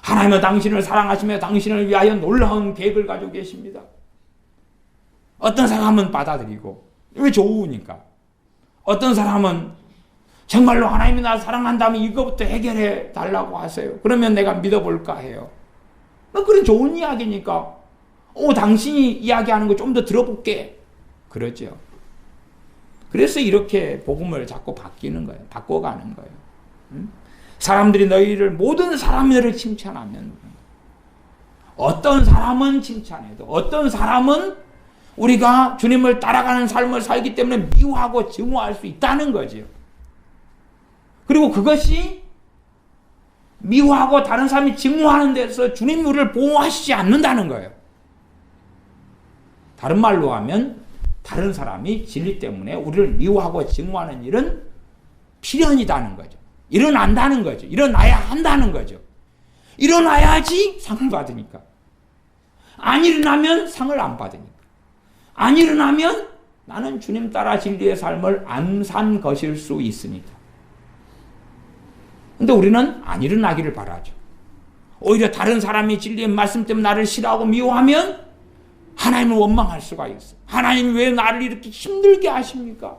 하나님은 당신을 사랑하시며 당신을 위하여 놀라운 계획을 가지고 계십니다. 어떤 사람은 받아들이고, 왜 좋으니까. 어떤 사람은 정말로 하나님이 나를 사랑한다면 이거부터 해결해 달라고 하세요. 그러면 내가 믿어볼까 해요. 그런 좋은 이야기니까 당신이 이야기하는 거 좀 더 들어볼게. 그러죠. 그래서 이렇게 복음을 자꾸 바뀌는 거예요. 바꿔가는 거예요. 사람들이 모든 사람이 너를 칭찬하면, 어떤 사람은 칭찬해도 어떤 사람은 우리가 주님을 따라가는 삶을 살기 때문에 미워하고 증오할 수 있다는 거죠. 그리고 그것이 미워하고 다른 사람이 증오하는 데서 주님이 우리를 보호하시지 않는다는 거예요. 다른 말로 하면 다른 사람이 진리 때문에 우리를 미워하고 증오하는 일은 필연이다는 거죠. 일어난다는 거죠. 일어나야 한다는 거죠. 일어나야지 상을 받으니까. 안 일어나면 상을 안 받으니까. 안 일어나면 나는 주님 따라 진리의 삶을 안 산 것일 수 있으니까. 근데 우리는 안 일어나기를 바라죠. 오히려 다른 사람이 진리의 말씀 때문에 나를 싫어하고 미워하면 하나님을 원망할 수가 있어요. 하나님 왜 나를 이렇게 힘들게 하십니까?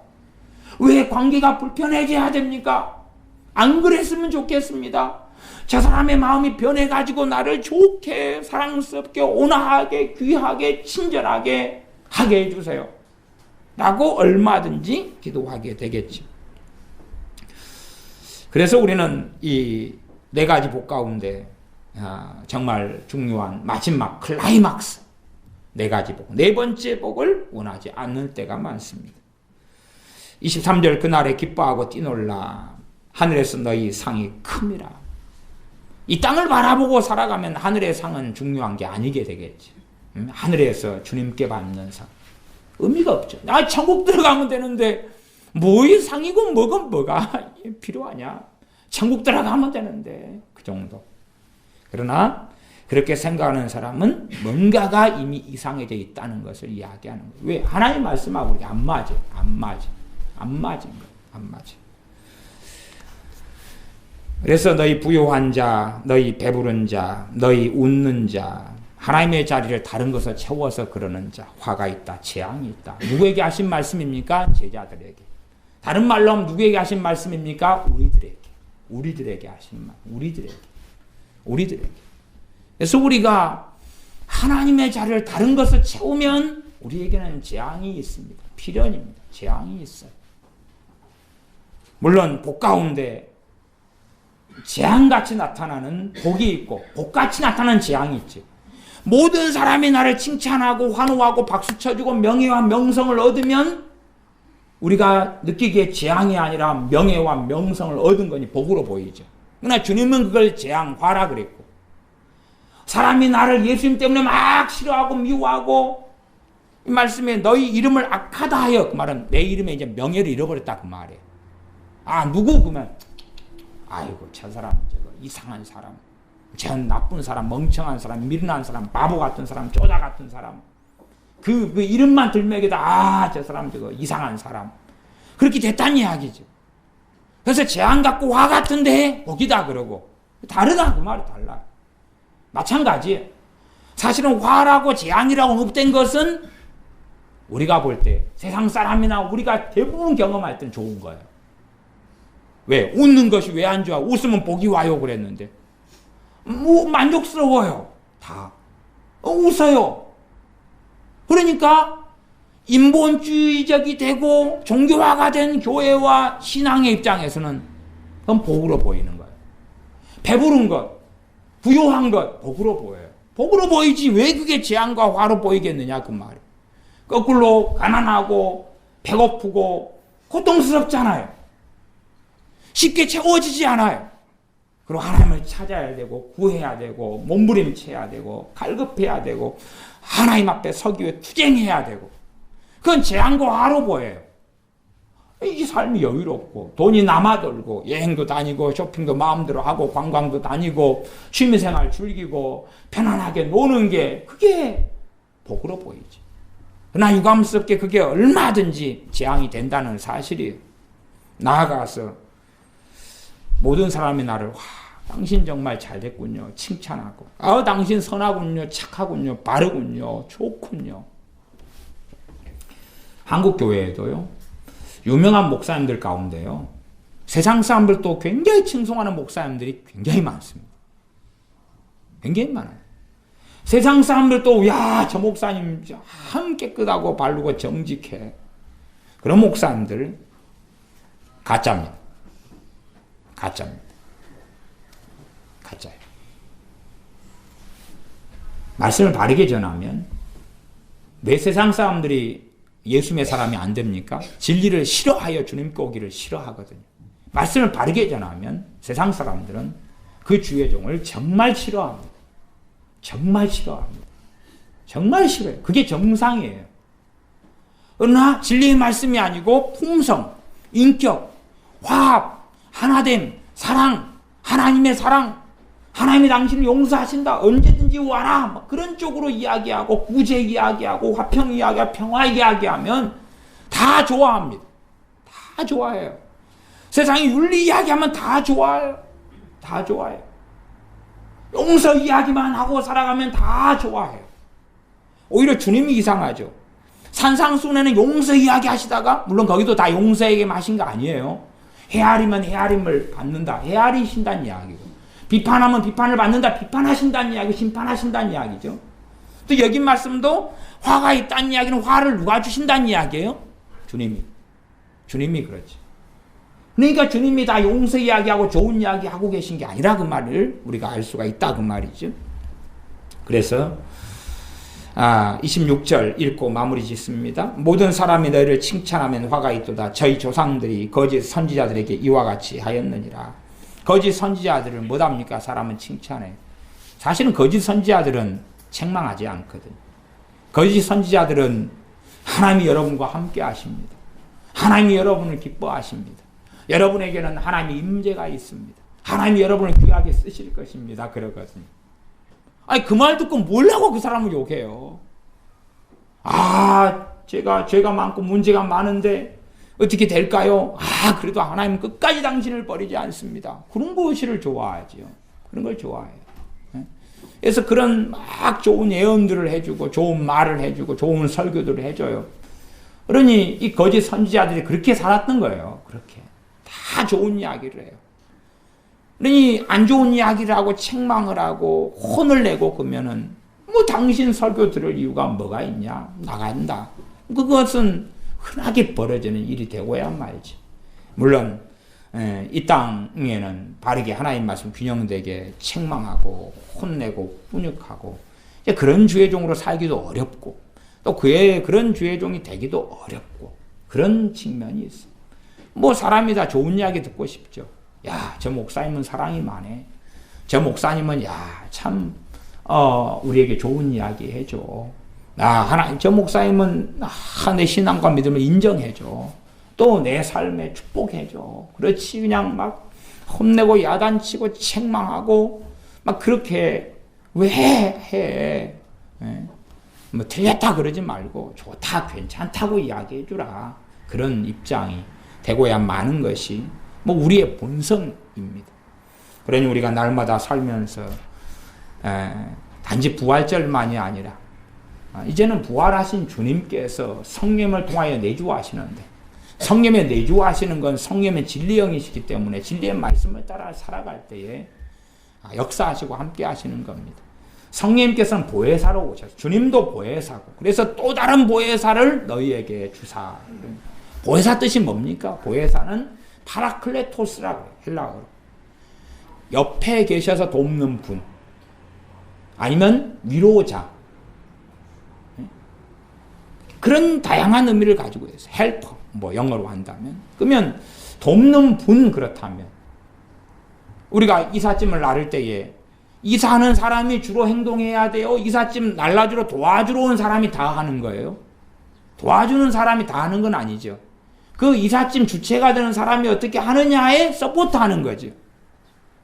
왜 관계가 불편하게 해야 됩니까? 안 그랬으면 좋겠습니다. 저 사람의 마음이 변해가지고 나를 좋게 사랑스럽게 온화하게 귀하게 친절하게 하게 해주세요. 라고 얼마든지 기도하게 되겠지. 그래서 우리는 이 4가지 복 가운데 정말 중요한 마지막 클라이막스 4가지 복, 4번째 복을 원하지 않는 때가 많습니다. 23절 그날에 기뻐하고 뛰놀라 하늘에서 너희 상이 큼이라. 이 땅을 바라보고 살아가면 하늘의 상은 중요한 게 아니게 되겠지. 하늘에서 주님께 받는 상 의미가 없죠. 나 천국 들어가면 되는데 뭐의 상이고 뭐가 필요하냐. 천국 들어가면 되는데 그 정도. 그러나 그렇게 생각하는 사람은 뭔가가 이미 이상해져 있다는 것을 이야기하는 거예요. 왜? 하나님 말씀하고 우리 안 맞아. 안 맞은 거예요. 그래서 너희 부요한 자, 너희 배부른 자, 너희 웃는 자, 하나님의 자리를 다른 것을 채워서 그러는 자, 화가 있다, 재앙이 있다. 누구에게 하신 말씀입니까? 제자들에게. 다른 말로 하면 누구에게 하신 말씀입니까? 우리들에게 하신 말. 우리들에게. 그래서 우리가 하나님의 자리를 다른 것을 채우면 우리에게는 재앙이 있습니다. 필연입니다. 재앙이 있어요. 물론 복 가운데 재앙같이 나타나는 복이 있고 복같이 나타나는 재앙이 있지. 모든 사람이 나를 칭찬하고 환호하고 박수쳐주고 명예와 명성을 얻으면 우리가 느끼기에 재앙이 아니라 명예와 명성을 얻은 거니 복으로 보이죠. 그러나 주님은 그걸 재앙화라 그랬고, 사람이 나를 예수님 때문에 막 싫어하고 미워하고, 이 말씀에 너희 이름을 악하다 하여, 그 말은 내 이름에 이제 명예를 잃어버렸다 그 말이에요. 누구 그러면 아이고 저 사람 저거 이상한 사람, 저 나쁜 사람, 멍청한 사람, 미련한 사람, 바보 같은 사람, 쪼다 같은 사람, 그 이름만 들먹이다 저 사람 저거 이상한 사람, 그렇게 됐다는 이야기죠. 그래서 재앙 같고 화 같은데 복이다 그러고, 다르다 그 말이 달라. 마찬가지예요. 사실은 화라고 재앙이라고 언급된 것은 우리가 볼 때 세상 사람이나 우리가 대부분 경험할 때는 좋은 거예요. 왜? 웃는 것이 왜 안 좋아? 웃으면 복이 와요 그랬는데 뭐 만족스러워요. 다 웃어요. 그러니까 인본주의적이 되고 종교화가 된 교회와 신앙의 입장에서는 그건 복으로 보이는 거예요. 배부른 것, 부유한 것 복으로 보여요. 복으로 보이지 왜 그게 재앙과 화로 보이겠느냐 그 말이에요. 거꾸로 가난하고 배고프고 고통스럽잖아요. 쉽게 채워지지 않아요. 그리고 하나님을 찾아야 되고 구해야 되고 몸부림쳐야 되고 갈급해야 되고 하나님 앞에 서기 위해 투쟁해야 되고 그건 재앙과 화로 보여요. 이 삶이 여유롭고 돈이 남아돌고 여행도 다니고 쇼핑도 마음대로 하고 관광도 다니고 취미생활 즐기고 편안하게 노는 게 그게 복으로 보이지. 그러나 유감스럽게 그게 얼마든지 재앙이 된다는 사실이에요. 나아가서 모든 사람이 나를 와 당신 정말 잘 됐군요 칭찬하고 당신 선하군요 착하군요 바르군요 좋군요. 한국 교회에도요 유명한 목사님들 가운데요 세상 사람들도 굉장히 칭송하는 목사님들이 굉장히 많습니다. 굉장히 많아요. 세상 사람들도 야, 저 목사님 참 깨끗하고 바르고 정직해. 그런 목사님들 가짜입니다. 가짜입니다. 가짜예요. 말씀을 바르게 전하면 왜 세상 사람들이 예수의 사람이 안 됩니까? 진리를 싫어하여 주님께 오기를 싫어하거든요. 말씀을 바르게 전하면 세상 사람들은 그 주의 종을 정말 싫어합니다. 정말 싫어합니다. 정말 싫어요. 그게 정상이에요. 그러나 진리의 말씀이 아니고 품성, 인격, 화합, 하나됨, 사랑, 하나님의 사랑, 하나님이 당신을 용서하신다. 언제든지 와라. 그런 쪽으로 이야기하고 구제 이야기하고 화평 이야기하고 평화 이야기하면 다 좋아합니다. 다 좋아해요. 세상에 윤리 이야기하면 다 좋아요. 다 좋아해요. 용서 이야기만 하고 살아가면 다 좋아해요. 오히려 주님이 이상하죠. 산상수훈에는 용서 이야기 하시다가 물론 거기도 다 용서에게 하신 거 아니에요. 헤아리면 헤아림을 받는다. 헤아리신다는 이야기고 비판하면 비판을 받는다. 비판하신다는 이야기, 심판하신다는 이야기죠. 또 여기 말씀도 화가 있다는 이야기는 화를 누가 주신다는 이야기예요? 주님이. 주님이 그렇죠. 그러니까 주님이 다 용서 이야기하고 좋은 이야기 하고 계신 게 아니라 그 말을 우리가 알 수가 있다 그 말이죠. 그래서 26절 읽고 마무리 짓습니다. 모든 사람이 너희를 칭찬하면 화가 있도다. 저희 조상들이 거짓 선지자들에게 이와 같이 하였느니라. 거짓 선지자들을 못합니까? 사람은 칭찬해. 사실은 거짓 선지자들은 책망하지 않거든요. 거짓 선지자들은 하나님이 여러분과 함께 하십니다. 하나님이 여러분을 기뻐하십니다. 여러분에게는 하나님의 임재가 있습니다. 하나님이 여러분을 귀하게 쓰실 것입니다. 그러거든요. 아니 그 말 듣고 뭐라고 그 사람을 욕해요. 제가 죄가 많고 문제가 많은데 어떻게 될까요? 그래도 하나님은 끝까지 당신을 버리지 않습니다. 그런 것을 좋아하죠. 그런 걸 좋아해요. 그래서 그런 막 좋은 예언들을 해주고 좋은 말을 해주고 좋은 설교들을 해줘요. 그러니 이 거짓 선지자들이 그렇게 살았던 거예요. 그렇게 다 좋은 이야기를 해요. 그러니 안 좋은 이야기를 하고 책망을 하고 혼을 내고 그러면은 뭐 당신 설교 들을 이유가 뭐가 있냐? 나간다. 그것은 흔하게 벌어지는 일이 되고야 말이지. 물론 이 땅에는 바르게 하나님 말씀 균형되게 책망하고 혼내고 훈육하고 그런 주의 종으로 살기도 어렵고 또 그런 주의 종이 되기도 어렵고 그런 측면이 있어. 뭐 사람이 다 좋은 이야기 듣고 싶죠. 야, 저 목사님은 사랑이 많네. 저 목사님은 참 우리에게 좋은 이야기 해줘. 저 목사님은 내 신앙과 믿음을 인정해줘. 또 내 삶에 축복해줘. 그렇지 그냥 막 혼내고 야단치고 책망하고 막 그렇게 왜 해? 뭐 틀렸다 그러지 말고 좋다 괜찮다고 이야기해주라. 그런 입장이 되고야 마는 것이 뭐 우리의 본성입니다. 그러니 우리가 날마다 살면서 다 단지 부활절만이 아니라 이제는 부활하신 주님께서 성령을 통하여 내주하시는데, 성령에 내주하시는 건 성령의 진리형이시기 때문에 진리의 말씀을 따라 살아갈 때에 역사하시고 함께 하시는 겁니다. 성령님께서는 보혜사로 오셨어요. 주님도 보혜사고, 그래서 또 다른 보혜사를 너희에게 주사. 보혜사 뜻이 뭡니까? 보혜사는 파라클레토스라고 해요. 헬라어로. 옆에 계셔서 돕는 분, 아니면 위로자, 그런 다양한 의미를 가지고 있어요. 헬퍼, 영어로 한다면. 그러면 돕는 분, 그렇다면 우리가 이삿짐을 나를 때에 이사하는 사람이 주로 행동해야 돼요? 이삿짐 날라주러 도와주러 온 사람이 다 하는 거예요? 도와주는 사람이 다 하는 건 아니죠. 그 이삿짐 주체가 되는 사람이 어떻게 하느냐에 서포트하는 거죠.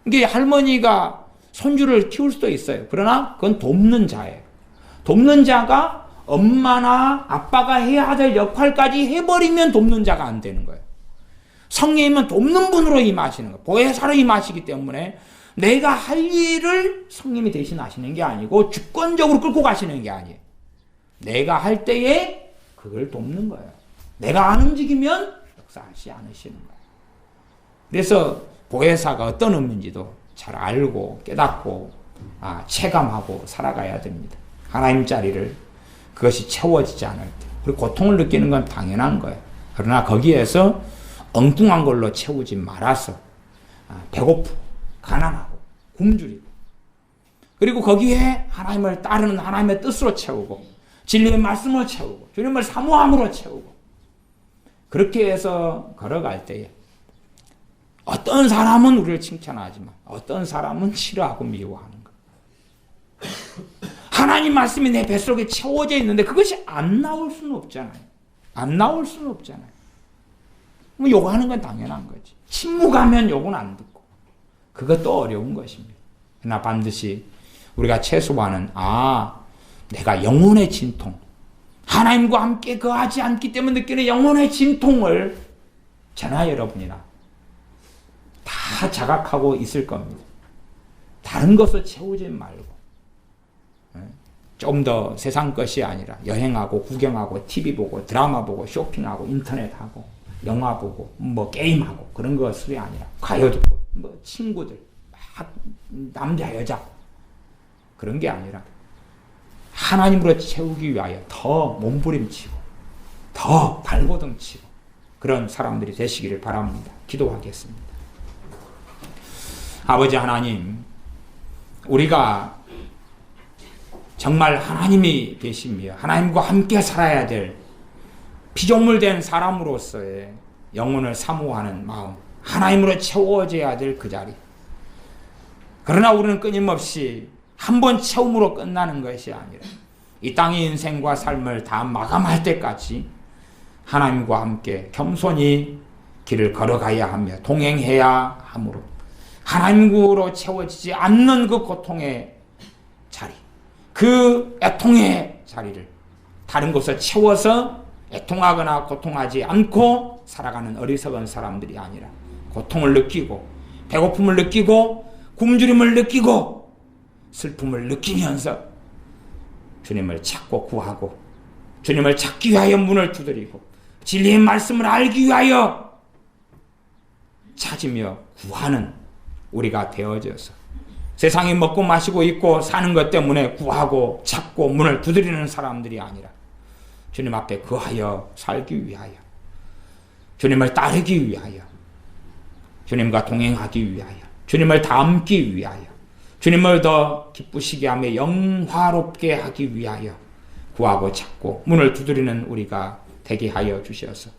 이게 할머니가 손주를 키울 수도 있어요. 그러나 그건 돕는 자예요. 돕는 자가 엄마나 아빠가 해야 될 역할까지 해버리면 돕는 자가 안 되는 거예요. 성령님은 돕는 분으로 임하시는 거예요. 보혜사로 임하시기 때문에 내가 할 일을 성령님이 대신하시는 게 아니고 주권적으로 끌고 가시는 게 아니에요. 내가 할 때에 그걸 돕는 거예요. 내가 안 움직이면 역사하지 않으시는 거예요. 그래서 보혜사가 어떤 의미인지도 잘 알고 깨닫고 체감하고 살아가야 됩니다. 하나님 자리를 그것이 채워지지 않을 때, 그리고 고통을 느끼는 건 당연한 거예요. 그러나 거기에서 엉뚱한 걸로 채우지 말아서 배고프고 가난하고 굶주리고, 그리고 거기에 하나님을 따르는 하나님의 뜻으로 채우고 진리의 말씀으로 채우고 주님을 사모함으로 채우고, 그렇게 해서 걸어갈 때에 어떤 사람은 우리를 칭찬하지만 어떤 사람은 싫어하고 미워하는 거예요. 하나님 말씀이 내 뱃속에 채워져 있는데 그것이 안 나올 수는 없잖아요. 안 나올 수는 없잖아요. 요구하는 건 당연한 거지. 침묵하면 요구는 안 듣고. 그것도 어려운 것입니다. 그러나 반드시 우리가 최소한은 내가 영혼의 진통, 하나님과 함께 거하지 않기 때문에 느끼는 영혼의 진통을 저나 여러분이나 다 자각하고 있을 겁니다. 다른 것을 채우지 말고 좀 더 세상 것이 아니라 여행하고 구경하고 TV 보고 드라마 보고 쇼핑하고 인터넷하고 영화 보고 게임하고 그런 것이 아니라 가요 듣고 친구들 남자 여자 그런 게 아니라 하나님으로 채우기 위하여 더 몸부림치고 더 발버둥 치고 그런 사람들이 되시기를 바랍니다. 기도하겠습니다. 아버지 하나님, 우리가 정말 하나님이 계시며 하나님과 함께 살아야 될 피조물된 사람으로서의 영혼을 사모하는 마음, 하나님으로 채워져야 될 그 자리. 그러나 우리는 끊임없이 한 번 채움으로 끝나는 것이 아니라 이 땅의 인생과 삶을 다 마감할 때까지 하나님과 함께 겸손히 길을 걸어가야 하며 동행해야 하므로 하나님으로 채워지지 않는 그 고통의 자리, 그 애통의 자리를 다른 곳에 채워서 애통하거나 고통하지 않고 살아가는 어리석은 사람들이 아니라 고통을 느끼고 배고픔을 느끼고 굶주림을 느끼고 슬픔을 느끼면서 주님을 찾고 구하고 주님을 찾기 위하여 문을 두드리고 진리의 말씀을 알기 위하여 찾으며 구하는 우리가 되어져서 세상에 먹고 마시고 있고 사는 것 때문에 구하고 찾고 문을 두드리는 사람들이 아니라 주님 앞에 거하여 살기 위하여 주님을 따르기 위하여 주님과 동행하기 위하여 주님을 닮기 위하여 주님을 더 기쁘시게 하며 영화롭게 하기 위하여 구하고 찾고 문을 두드리는 우리가 되게 하여 주셔서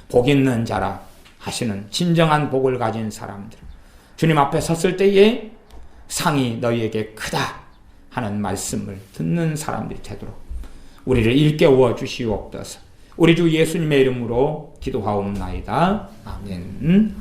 복 있는 자라 하시는 진정한 복을 가진 사람들, 주님 앞에 섰을 때에 상이 너희에게 크다 하는 말씀을 듣는 사람들이 되도록 우리를 일깨워 주시옵소서. 우리 주 예수님의 이름으로 기도하옵나이다. 아멘.